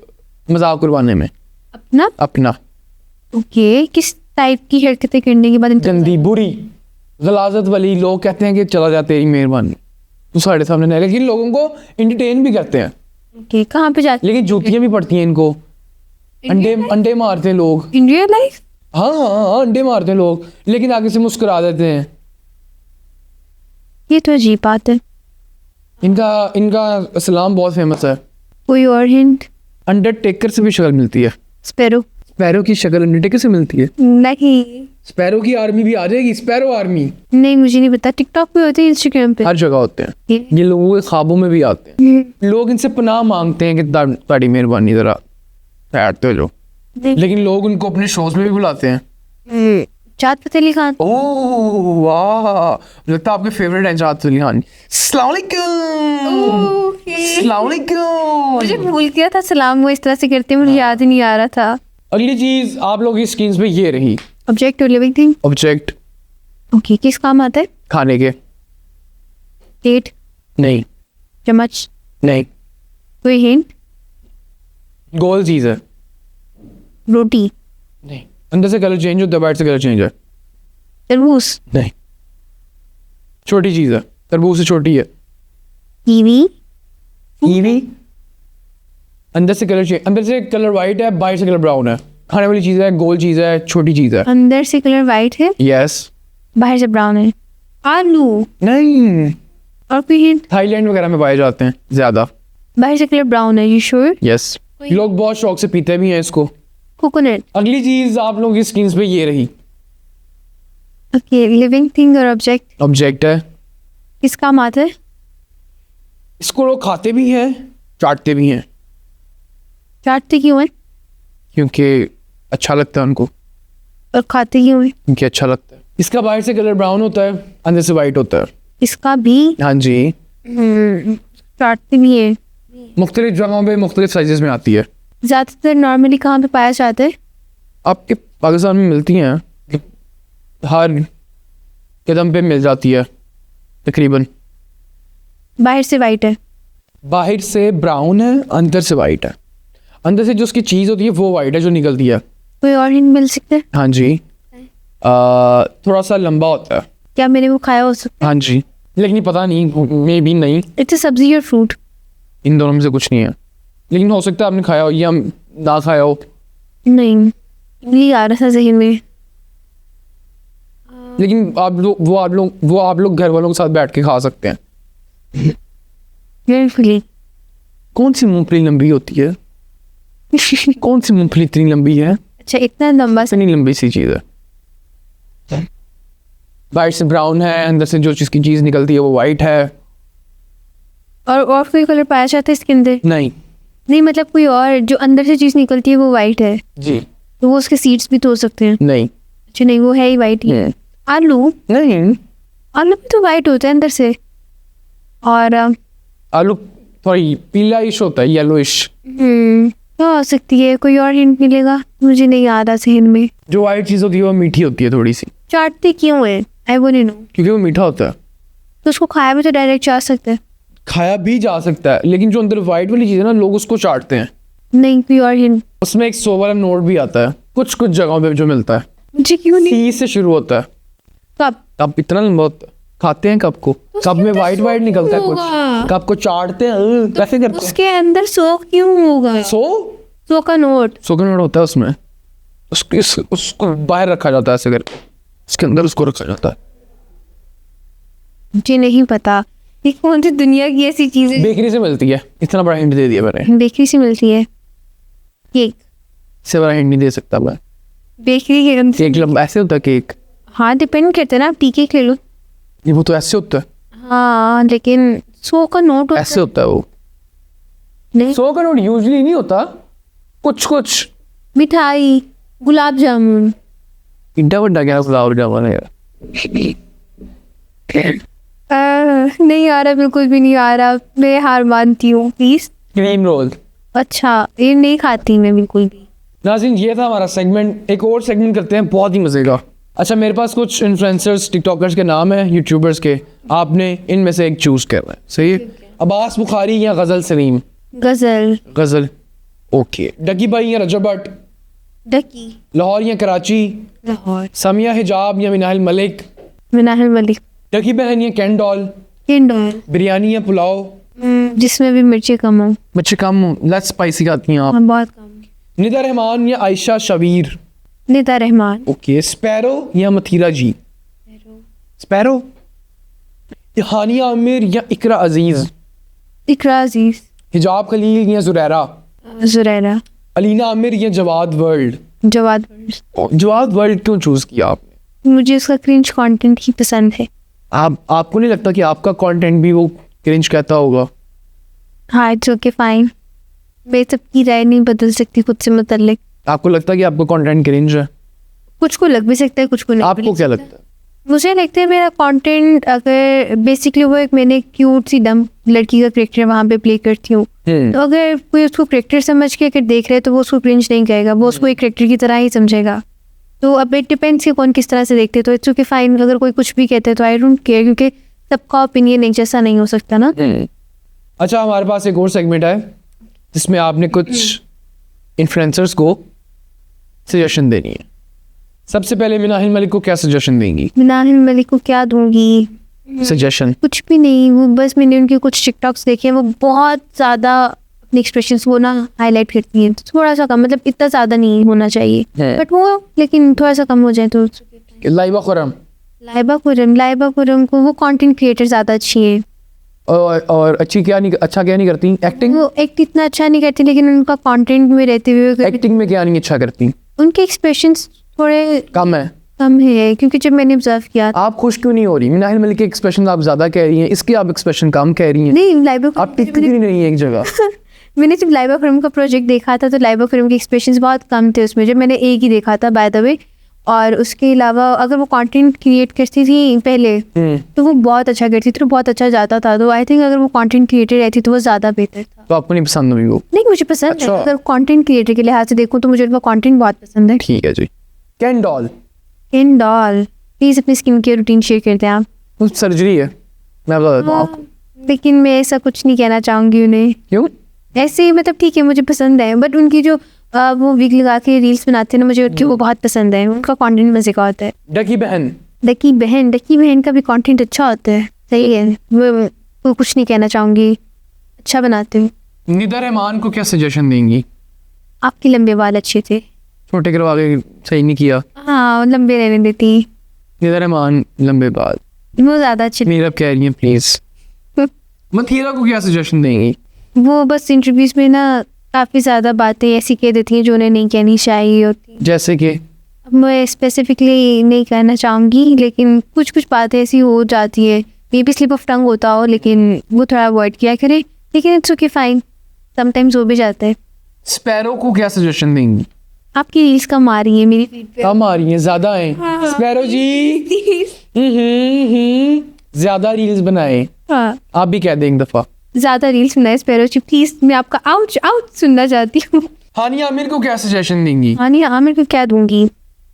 Speaker 2: मजाक उड़वाने में।
Speaker 1: अपना?
Speaker 2: अपना।
Speaker 1: ओके किस टाइप की हरकतें करने के बाद
Speaker 2: गंदी बुरी गलाजत वाली, लोग कहते हैं कि चला जा तेरी मेहरबानी, तू साढ़े सामने नहीं, लेकिन लोगों को एंटरटेन भी करते हैं।
Speaker 1: ओके कहाँ पे जाते
Speaker 2: लेकिन जूतियां भी पड़ती हैं इनको, अंडे मारते हैं लोग।
Speaker 1: In real life?
Speaker 2: हाँ अंडे मारते हैं लोग, लेकिन आगे से मुस्कुरा देते हैं।
Speaker 1: ये तो अजीब बात है।
Speaker 2: इनका सलाम बहुत फेमस है।
Speaker 1: कोई और हिंट?
Speaker 2: अंडरटेकर से भी शक्ल मिलती है।
Speaker 1: स्पैरो?
Speaker 2: स्पैरो की शक्ल अंडरटेकर से मिलती है।
Speaker 1: नहीं
Speaker 2: स्पैरो की आर्मी भी आ जाएगी, स्पैरो आर्मी।
Speaker 1: नहीं मुझे नहीं पता, टिकटॉक पे होते हैं, इंस्टाग्राम पे
Speaker 2: हर जगह होते हैं ये लोगों के ख्वाबों में भी आते हैं। लोग इनसे पनाह मांगते हैं कि ताड़ी मेहरबानी जरा बैठते हो जो, लेकिन लोग उनको अपने शोज में भी बुलाते हैं।
Speaker 1: चाँद फतेह अली खान?
Speaker 2: ओह वाह, लगता है आपके फेवरेट हैं चाँद फतेह अली खान। अस्सलाम वालेकुम। अस्सलाम वालेकुम।
Speaker 1: मुझे भूल गया था सलाम वो इस तरह से करते हैं, मुझे याद ही नहीं आ रहा था।
Speaker 2: अगली चीज आप लोगों की स्क्रीन पे ये रही,
Speaker 1: ऑब्जेक्ट और लिविंग थिंग?
Speaker 2: ऑब्जेक्ट।
Speaker 1: ओके किस काम आता है?
Speaker 2: खाने के।
Speaker 1: प्लेट?
Speaker 2: नहीं।
Speaker 1: चम्मच?
Speaker 2: नहीं।
Speaker 1: कोई हिंट?
Speaker 2: गोल चीज है।
Speaker 1: रोटी?
Speaker 2: नहीं। अंदर से कलर चेंज होता है, बाहर से कलर चेंज है।
Speaker 1: तरबूज?
Speaker 2: नहीं। छोटी चीज है, तरबूज से छोटी है।
Speaker 1: कीवी?
Speaker 2: कीवी अंदर से कलर वाइट है, बाहर से कलर ब्राउन है। खाने वाली चीज है, गोल चीज है, छोटी चीज है।
Speaker 1: अंदर से कलर वाइट है,
Speaker 2: यस।
Speaker 1: बाहर से ब्राउन है। आलू?
Speaker 2: नहीं।
Speaker 1: और कोई हिंट?
Speaker 2: थाईलैंड वगैरह में पाए जाते हैं ज्यादा।
Speaker 1: बाहर से कलर ब्राउन है, यू श्योर?
Speaker 2: यस। लोग बहुत शौक से पीते भी हैं इसको।
Speaker 1: कोकोनट?
Speaker 2: अगली चीज आप लोगों की स्क्रीन पे ये रही,
Speaker 1: ओके लिविंग थिंग और ऑब्जेक्ट
Speaker 2: ऑब्जेक्ट है।
Speaker 1: किस काम आता है?
Speaker 2: इसको लोग खाते भी हैं, चाटते भी हैं,
Speaker 1: चाटते क्यों है
Speaker 2: क्योंकि अच्छा लगता है उनको।
Speaker 1: और खाते क्यों है?
Speaker 2: क्योंकि अच्छा लगता है। इसका बाहर से कलर ब्राउन होता है, अंदर से वाइट होता है।
Speaker 1: इसका भी?
Speaker 2: हाँ जी।
Speaker 1: चाटते भी है।
Speaker 2: मुख्तलिफ जगहों पे मुख्तलिफ साइजेस में आती है।
Speaker 1: ज़्यादातर नॉर्मली कहाँ पे पाया जाता है?
Speaker 2: आपके पाकिस्तान में मिलती हैं, हर कदम पे मिल जाती है तकरीबन।
Speaker 1: बाहर से वाइट है?
Speaker 2: बाहर से ब्राउन है, अंदर से वाइट है। अंदर से जो उसकी चीज़ होती है वो वाइट है जो निकलती है।
Speaker 1: कोई और हिंट मिल सकता है?
Speaker 2: हाँ जी। थोड़ा सा लंबा होता है।
Speaker 1: क्या मैंने वो खाया हो सकता
Speaker 2: हाँ जी, लेकिन पता नहीं, मे भी नहीं।
Speaker 1: है? इट्स सब्जी और फ्रूट?
Speaker 2: इन दोनों में से कुछ नहीं है, लेकिन हो सकता है आपने खाया हो या ना खाया हो।
Speaker 1: नहीं नहीं आ रहा था जहन में।
Speaker 2: लेकिन आप लोग घर वालों के साथ बैठ के खा सकते हैं।
Speaker 1: मूंगफली?
Speaker 2: कौन सी मूंगफली लंबी होती है? कौन सी मूंगफली इतनी लंबी है?
Speaker 1: अच्छा इतना लंबा सा?
Speaker 2: इतनी लंबी सी चीज़ है, बाहर से ब्राउन है, अंदर से जो चीज़ की चीज़ निकलती है वो वाइट है।
Speaker 1: और कोई कलर पाया जाता है इसके अंदर?
Speaker 2: नहीं।
Speaker 1: नहीं मतलब कोई और जो अंदर से चीज़ निकलती है वो वाइट है,
Speaker 2: जी।
Speaker 1: तो वो उसके सीड्स भी तो हो सकते हैं?
Speaker 2: नहीं।
Speaker 1: अच्छा नहीं वो है ही वाइट ही। आलू?
Speaker 2: नहीं।
Speaker 1: आलू भी तो वाइट होता है अंदर से। और
Speaker 2: आलू थोड़ी पीलाइश होता है, येलोइश।
Speaker 1: क्या हो सकती है? कोई और हिंट मिलेगा? मुझे नहीं आ रहा जहन में।
Speaker 2: जो वाइट चीज़ होती है वो मीठी होती है थोड़ी सी।
Speaker 1: चाटते क्यों है? I want to know.
Speaker 2: क्योंकि वो मीठा होता है।
Speaker 1: तो उसको खाया भी तो डायरेक्ट चाट सकते हैं?
Speaker 2: खाया भी जा सकता है, लेकिन जो अंदर वाइट वाली चीज़ है ना, लोग उसको चाटते हैं।
Speaker 1: नहीं कोई और हिंट?
Speaker 2: उसमें एक 100 वाला नोट भी आता है कुछ कुछ जगहों पे जो मिलता है।
Speaker 1: मुझे क्यों नहीं?
Speaker 2: सी से शुरू होता है।
Speaker 1: कब?
Speaker 2: कप इतना लंबा होता है, खाते हैं कप को। कप में वाइट वाइट निकलता है कुछ, कप को चाटते हैं, कैसे करते हैं?
Speaker 1: उसके अंदर 100 क्यों होगा?
Speaker 2: 100
Speaker 1: का नोट?
Speaker 2: 100 का नोट होता है उसमें। उसको बाहर रखा जाता है ऐसे करके, इसके अंदर उसको रखा जाता है।
Speaker 1: मुझे नहीं पता। ये कौन सी दुनिया की ऐसी चीज़ है?
Speaker 2: बेकरी से मिलती है, इतना बड़ा हिंट दे दिया मैंने।
Speaker 1: बेकरी से मिलती है। केक।
Speaker 2: इससे बड़ा हिंट नहीं दे सकता मैं।
Speaker 1: बेकरी के
Speaker 2: केक लंबा ऐसे होता है केक?
Speaker 1: हाँ डिपेंड करता है ना, आप टी केक ले लो।
Speaker 2: ये वो तो ऐसे होता है।
Speaker 1: हाँ लेकिन 100 का नोट
Speaker 2: ऐसे होता है वो।
Speaker 1: नहीं
Speaker 2: 100 का नोट यूजली नहीं होता, कुछ कुछ।
Speaker 1: मिठाई, गुलाब जामुन।
Speaker 2: इतना बड़ा क्या गुलाब जामुन है?
Speaker 1: नहीं आ रहा, बिल्कुल भी नहीं आ रहा। मैं हार मानती हूँ प्लीज।
Speaker 2: Cream roll.
Speaker 1: अच्छा ये नहीं खाती मैं बिल्कुल भी।
Speaker 2: नाज़रीन ये था हमारा सेगमेंट। एक और सेगमेंट करते हैं बहुत ही मज़े का। अच्छा मेरे पास कुछ इन्फ्लुएंसर्स टिकटॉकर्स के नाम है, यूट्यूबर्स के, आपने इनमें से एक चूज़ करना है, सही है? अब्बास बुखारी या गज़ल सलीम?
Speaker 1: गजल।
Speaker 2: गज़ल। ओके। डकी भाई या रजब भट्ट?
Speaker 1: डकी।
Speaker 2: लाहौर या कराची?
Speaker 1: लाहौर।
Speaker 2: समिया हिजाब या मिनाहिल मलिक?
Speaker 1: मिनाहिल मलिक।
Speaker 2: डकी बहन या कैंडॉल?
Speaker 1: इंडोर।
Speaker 2: बिरयानी या पुलाव?
Speaker 1: जिसमें भी मिर्ची कम हो।
Speaker 2: बच्चे कम लेस स्पाइसी खाती हैं आप?
Speaker 1: हाँ बहुत कम।
Speaker 2: निदा रहमान या आयशा शबीर?
Speaker 1: निदा रहमान।
Speaker 2: ओके। स्पैरो या मथीरा जी? स्पैरो। हानिया आमिर या इकरा अजीज?
Speaker 1: इकरा अजीज।
Speaker 2: हिजाब खलील या जुरैरा?
Speaker 1: जुरैरा।
Speaker 2: अलीना आमिर या जवाद वर्ल्ड?
Speaker 1: जवाद।
Speaker 2: जवाद वर्ल्ड क्यों चूज किया आपने?
Speaker 1: मुझे उसका क्रिंज कंटेंट ही पसंद है।
Speaker 2: आपको नहीं लगता कि आपका कंटेंट भी वो क्रिंज कहता होगा?
Speaker 1: हाँ इट्स ओके फाइन। मैं सबकी राय नहीं बदल सकती खुद से मुतल्लिक।
Speaker 2: आपको लगता है कि आपका कंटेंट क्रिंज है?
Speaker 1: कुछ को लग भी सकता है, कुछ को नहीं।
Speaker 2: आपको क्या लगता है?
Speaker 1: मुझे लगता है मेरा कंटेंट अगर बेसिकली वो एक मैंने क्यूट सी डम लड़की का करेक्टर वहाँ पे प्ले करती हूँ, तो अगर कोई उसको करेक्टर समझ के अगर देख रहे है तो वो उसको क्रिंज नहीं कहेगा, वो उसको एक करेक्टर की तरह ही समझेगा। तो अब इट डिपेंड्स कि कौन किस तरह से देखते हैं। तो इट्स ओके फाइन अगर कोई कुछ भी कहते हैं तो आई डोंट केयर, क्योंकि सबका ओपिनियन एक जैसा नहीं हो सकता ना।
Speaker 2: अच्छा हमारे पास एक और सेगमेंट है जिसमें आपने कुछ इन्फ्लुएंसर्स को सजेशन देनी है। सबसे पहले मिनाहिल मलिक को क्या सजेशन देंगी?
Speaker 1: मिनाहिल मलिक को क्या दूंगी
Speaker 2: सजेशन?
Speaker 1: कुछ भी नहीं, वो बस मैंने उनके कुछ टिकटॉक्स देखे हैं, वो बहुत ज़्यादा अपने एक्सप्रेशंस वो ना हाईलाइट करती हैं, थोड़ा सा कम, मतलब इतना ज़्यादा नहीं होना चाहिए बट वो लेकिन थोड़ा सा कम हो जाए तो।
Speaker 2: लाइबा खुरम?
Speaker 1: लाइबा खुरम को वो कंटेंट क्रिएटर ज़्यादा अच्छी है।
Speaker 2: और अच्छी क्या नहीं, अच्छा क्या नहीं करती? एक्टिंग?
Speaker 1: वो एक्ट इतना अच्छा नहीं करती, लेकिन उनका कंटेंट में रहते हुए
Speaker 2: एक्टिंग में क्या नहीं अच्छा करती?
Speaker 1: उनके एक्सप्रेशंस थोड़े
Speaker 2: कम है।
Speaker 1: कम है, क्योंकि जब मैंने ऑब्जर्व किया।
Speaker 2: आप खुश क्यों नहीं हो रही? मिनाहिल मलिक के एक्सप्रेशन आप ज्यादा कह रही हैं, इसके आप एक्सप्रेशन कम कह रही हैं।
Speaker 1: नहीं लाइबा
Speaker 2: आप टिकती नहीं है एक जगह।
Speaker 1: मैंने जब लाइबा खुरम का प्रोजेक्ट देखा था तो लाइबा खुरम के एक्सप्रेशंस बहुत कम थे उसमें, जब मैंने एक ही देखा था बाय द वे। और उसके अलावा अगर वो कंटेंट क्रिएट करती थी पहले तो वो बहुत अच्छा करती थी, तो बहुत अच्छा जाता था। तो आई थिंक अगर वो कंटेंट क्रिएटर रहती तो वो ज़्यादा बेहतर था।
Speaker 2: तो आपको नहीं पसंद हुई वो?
Speaker 1: नहीं मुझे पसंद
Speaker 2: अच्छा।
Speaker 1: है, अगर कंटेंट क्रिएटर के लिहाज से देखूँ तो मुझे उनका कंटेंट बहुत पसंद है।
Speaker 2: ठीक है जी। कैंडॉल?
Speaker 1: कैंडॉल प्लीज़ अपनी स्किन केयर रूटीन शेयर करते हैं आप।
Speaker 2: वो सर्जरी है, मैं बता देता हूँ आपको।
Speaker 1: लेकिन मैं ऐसा कुछ नहीं कहना चाहूँगी उन्हें।
Speaker 2: क्यों?
Speaker 1: ऐसे ही मतलब ठीक है मुझे पसंद है, बट उनकी जो वो विग लगा के रील्स बनाते हैं ना, मुझे उनकी वो बहुत पसंद है, उनका कंटेंट मजे का होता है।
Speaker 2: डकी बहन?
Speaker 1: डकी बहन का भी कंटेंट अच्छा होता है, सही है, वो कुछ नहीं कहना चाहूँगी, अच्छा बनाते हो।
Speaker 2: निदा रहमान को क्या सजेशन देंगी?
Speaker 1: आपके लंबे बाल अच्छे थे।
Speaker 2: छोटे करवा के सही नहीं किया।
Speaker 1: हाँ लंबे रहने देती।
Speaker 2: निदा रहमान लंबे बाल,
Speaker 1: वो ज़्यादा अच्छे।
Speaker 2: नीरब कह रही है प्लीज। मथीरा को क्या सजेशन देंगी?
Speaker 1: वो बस इंटरव्यूज में ना काफ़ी ज़्यादा बातें ऐसी कह देती हैं जो उन्हें नहीं कहनी चाहिए होती।
Speaker 2: जैसे कि?
Speaker 1: अब मैं स्पेसिफिकली नहीं कहना चाहूँगी, लेकिन कुछ कुछ बातें ऐसी हो जाती है, may be slip of tongue होता हो, लेकिन वो थोड़ा अवॉइड किया करे, लेकिन इट्स ओके फाइन, समटाइम्स हो भी जाता है।
Speaker 2: स्पैरो को क्या सजेशन देंगी?
Speaker 1: आपकी रील्स कम आ रही है मेरी फीड पे।
Speaker 2: कम आ रही हैं, ज्यादा हैं। स्पैरो जी ज्यादा रील्स बनाए।
Speaker 1: हाँ
Speaker 2: आप भी कह दें एक दफा।
Speaker 1: ज़्यादा रील्स बनाए स्पैरो जी प्लीज़, मैं आपका आउच सुनना चाहती हूँ।
Speaker 2: हानिया आमिर को क्या सजेशन देंगी?
Speaker 1: हानिया आमिर को क्या दूंगी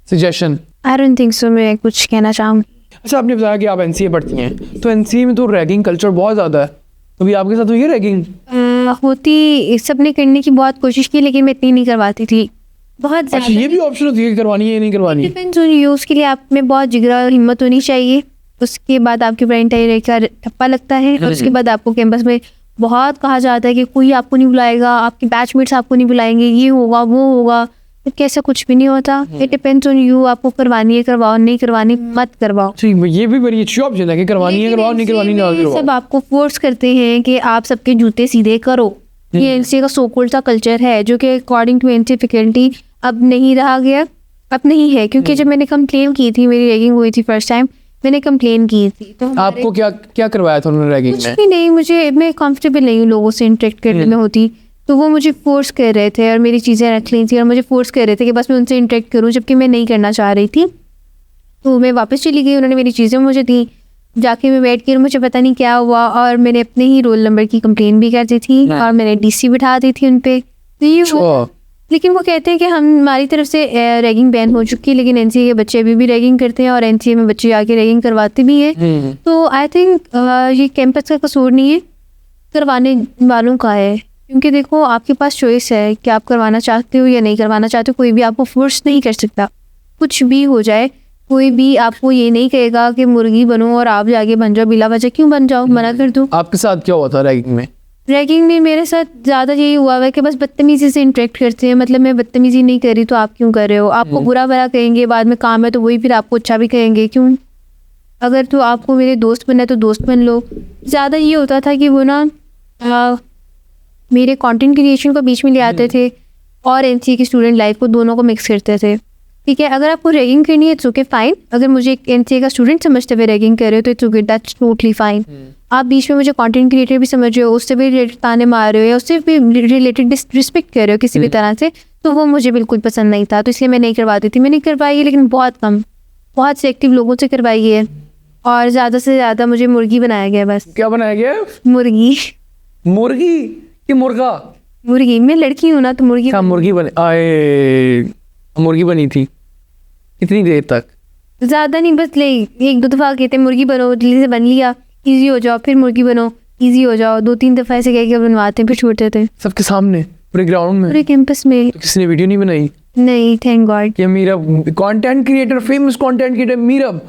Speaker 2: suggestion?
Speaker 1: I don't think so मैं कुछ कहना चाहूँगी।
Speaker 2: अच्छा आपने बताया कि आप एनसीए पढ़ती हैं, तो एनसीए में तो रैगिंग कल्चर बहुत ज़्यादा है, कभी आपके साथ हुई है रैगिंग?
Speaker 1: होती, सबने करने की बहुत कोशिश की, लेकिन मैं इतनी नहीं करवाती थी, बहुत
Speaker 2: अच्छा
Speaker 1: ज़्यादा।
Speaker 2: ये भी ऑप्शन होती है कि करवानी है या नहीं करवानी?
Speaker 1: डिपेंड्स ऑन यू, उसके लिए आप में बहुत जिगरा और हिम्मत होनी चाहिए। उसके बाद आपके ऊपर एंटायर का ठप्पा लगता है, और उसके बाद आपको कैंपस में बहुत कहा जाता है कि कोई आपको नहीं बुलाएगा, आपके बैचमेट्स आपको नहीं बुलाएंगे, ये होगा वो होगा, क्योंकि ऐसा कुछ भी नहीं होता। इट डिपेंड्स ऑन यू, आपको करवानी है करवाओ, नहीं करवानी मत करवाओ।
Speaker 2: ठीक, ये भी बड़ी अच्छी ऑप्शन है कि करवानी है करवाओ, नहीं करवानी ना करवाओ।
Speaker 1: सब आपको फोर्स करते हैं कि आप सबके जूते सीधे करो। ये एनसीए का सोकोल्ड सा कल्चर है जो कि अकॉर्डिंग टू एनसीए फैकल्टी अब नहीं रहा गया, अब नहीं है। क्योंकि जब मैंने कंप्लेन की थी, मेरी रैगिंग हुई थी फर्स्ट टाइम, मैंने कंप्लेन की थी। तो
Speaker 2: आपको क्या क्या करवाया था उन्होंने रैगिंग
Speaker 1: कुछ
Speaker 2: में?
Speaker 1: भी नहीं, मैं कंफर्टेबल नहीं हूँ लोगों से इंटरेक्ट करने में होती, तो वो मुझे फोर्स कर रहे थे और मेरी चीज़ें रख ली थी और मुझे फोर्स कर रहे थे कि बस मैं उनसे इंटरेक्ट करूँ, जबकि मैं नहीं करना चाह रही थी। तो मैं वापस चली गई, उन्होंने मेरी चीज़ें मुझे दी, जाके मैं बैठ कर मुझे पता नहीं क्या हुआ और मैंने अपने ही रोल नंबर की कंप्लेन भी कर दी थी और मैंने डीसी बिठा दी थी उन पे। तो ये हुआ। लेकिन वो कहते हैं कि हमारी तरफ से रैगिंग बैन हो चुकी है, लेकिन एनसीए के बच्चे अभी भी रैगिंग करते हैं और एनसीए में बच्चे आके रैगिंग करवाते भी हैं। तो आई थिंक ये कैंपस का कसूर नहीं है, करवाने वालों का है। क्योंकि देखो आपके पास चॉइस है कि आप करवाना चाहते हो या नहीं करवाना चाहते हो, कोई भी आपको फोर्स नहीं कर सकता। कुछ भी हो जाए, कोई भी आपको ये नहीं कहेगा कि मुर्गी बनो और आप जाके बन जाओ, बिला वजह क्यों बन जाओ, मना कर दो।
Speaker 2: आपके साथ क्या हुआ था रैगिंग में?
Speaker 1: रैगिंग में मेरे साथ ज़्यादा यही हुआ है कि बस बदतमीजी से इंटरेक्ट करते हैं। मतलब मैं बदतमीजी नहीं कर रही तो आप क्यों कर रहे हो, आपको बुरा भला कहेंगे, बाद में काम है तो वही फिर आपको अच्छा भी कहेंगे। क्यों? अगर तो आपको मेरे दोस्त बनना है तो दोस्त बन लो। ज़्यादा ये होता था कि वो ना मेरे कंटेंट क्रिएशन को बीच में ले आते थे और एनसीए की स्टूडेंट लाइफ को, दोनों को मिक्स करते थे। ठीक है, अगर आपको रैगिंग करनी है इट्स ओके फाइन। अगर मुझे एक एनसीए का स्टूडेंट समझते हुए रैगिंग कर रहे हो तो it's okay, that's totally fine. आप बीच में मुझे कंटेंट क्रिएटर भी समझ रहे हो, उससे भी रिलेटेड ताने मार रहे हो या उससे भी रिलेटेड डिसरिस्पेक्ट कर रहे हो किसी भी तरह से, तो वो मुझे बिल्कुल पसंद नहीं था। तो इसलिए मैं नहीं करवाती थी। मैंने करवाई है लेकिन बहुत कम, बहुत सिलेक्टिव लोगों से करवाई है और ज़्यादा से ज़्यादा मुझे मुर्गी बनाया गया। बस
Speaker 2: क्या बनाया गया?
Speaker 1: मुर्गी।
Speaker 2: मुर्गी कि मुर्गा?
Speaker 1: मुर्गी, मैं लड़की हूँ ना तो मुर्गी।
Speaker 2: क्या मुर्गी बने? आए, मुर्गी बनी थी कितनी देर तक?
Speaker 1: ज़्यादा नहीं, बस ले एक दो दफ़ा कहते मुर्गी बनो, जल्दी से बन लिया, इजी हो जाओ, फिर मुर्गी बनो, इजी हो जाओ, 2-3 दफ़ा ऐसे कह के बनवाते हैं, फिर छोड़ते थे
Speaker 2: सबके सामने पूरे ग्राउंड में,
Speaker 1: पूरे कैंपस में।
Speaker 2: तो किसी ने वीडियो नहीं बनाई?
Speaker 1: नहीं, थैंक गॉड।
Speaker 2: ये Meerab content creator, famous content creator Meerab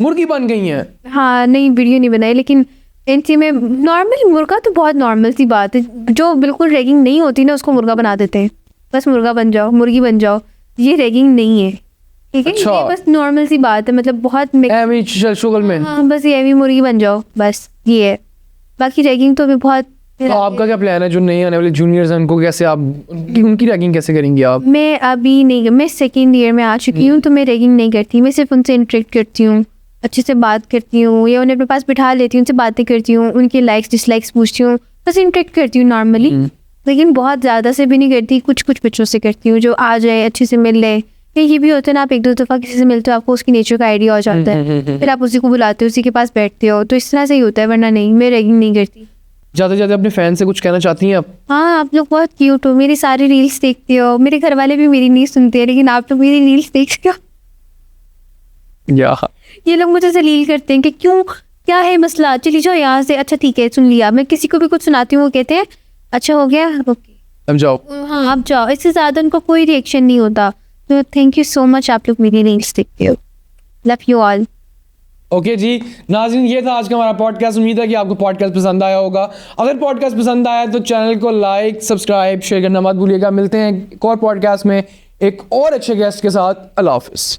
Speaker 2: मुर्गी बन गई हैं।
Speaker 1: हाँ, नहीं वीडियो नहीं बनाई, लेकिन एनसी में नॉर्मल मुर्गा तो बहुत नॉर्मल सी बात है। जो बिल्कुल रैगिंग नहीं होती ना उसको मुर्गा बना देते हैं। बस मुर्गा बन जाओ, मुर्गी बन जाओ, ये रैगिंग नहीं है। ठीक है,
Speaker 2: अच्छा।
Speaker 1: ये बस नॉर्मल सी बात है, मतलब बहुत
Speaker 2: शुगल में।
Speaker 1: हाँ, बस ये भी मुर्गी बन जाओ, बस ये है। बाकी रैगिंग तो अभी बहुत।
Speaker 2: तो आपका क्या प्लान है जो नहीं आने वाले जूनियर्स हैं उनको कैसे आप उनकी रैगिंग कैसे करेंगी आप?
Speaker 1: मैं अभी नहीं, मैं सेकेंड ईयर में आ चुकी हूँ तो मैं रैगिंग नहीं करती। मैं सिर्फ उनसे इंटरेक्ट करती हूँ, अच्छे से बात करती हूँ या उन्हें अपने पास बिठा लेती हूँ, उनसे बातें करती हूँ, उनके लाइक्स डिसलाइक्स पूछती हूँ, बस इंटरेक्ट करती हूँ नॉर्मली। लेकिन बहुत ज़्यादा से भी नहीं करती, कुछ कुछ बच्चों से करती हूँ जो आ जाए, अच्छे से मिल ले। ये भी होता है ना, आप एक दो दफ़ा किसी से मिलते हो, आपको उसकी नेचर का आइडिया हो जाता है, फिर आप उसी को बुलाते हो, उसी के पास बैठते हो, तो इस तरह से ही होता है, वरना नहीं, मैं रैगिंग नहीं करती।
Speaker 2: ज़्यादा से ज़्यादा अपने फैन से कुछ कहना चाहती हैं आप?
Speaker 1: हाँ, आप लोग बहुत क्यूट हो, मेरी सारी रील्स देखते हो। मेरे घर वाले भी मेरी नहीं सुनते हैं, लेकिन आप लोग मेरी रील्स देखते हो।
Speaker 2: या
Speaker 1: ये लोग मुझे जलील करते हैं कि क्यों, क्या है मसला, चली जाओ यहाँ से। अच्छा ठीक है, सुन लिया। मैं किसी को भी कुछ सुनाती हूँ, वो कहते हैं अच्छा हो गया, ओके
Speaker 2: अब जाओ।
Speaker 1: हाँ आप जाओ। इससे ज़्यादा उनको कोई रिएक्शन नहीं होता। तो थैंक यू सो मच, आप लोग मेरी रील्स देखते हो। Love you all.
Speaker 2: ओके जी नाज़रीन, ये था आज का हमारा पॉडकास्ट। उम्मीद है कि आपको पॉडकास्ट पसंद आया होगा। अगर पॉडकास्ट पसंद आया तो चैनल को लाइक, सब्सक्राइब, शेयर करना मत भूलिएगा। मिलते हैं एक और पॉडकास्ट में एक और अच्छे गेस्ट के साथ। अल्लाह हाफिज़।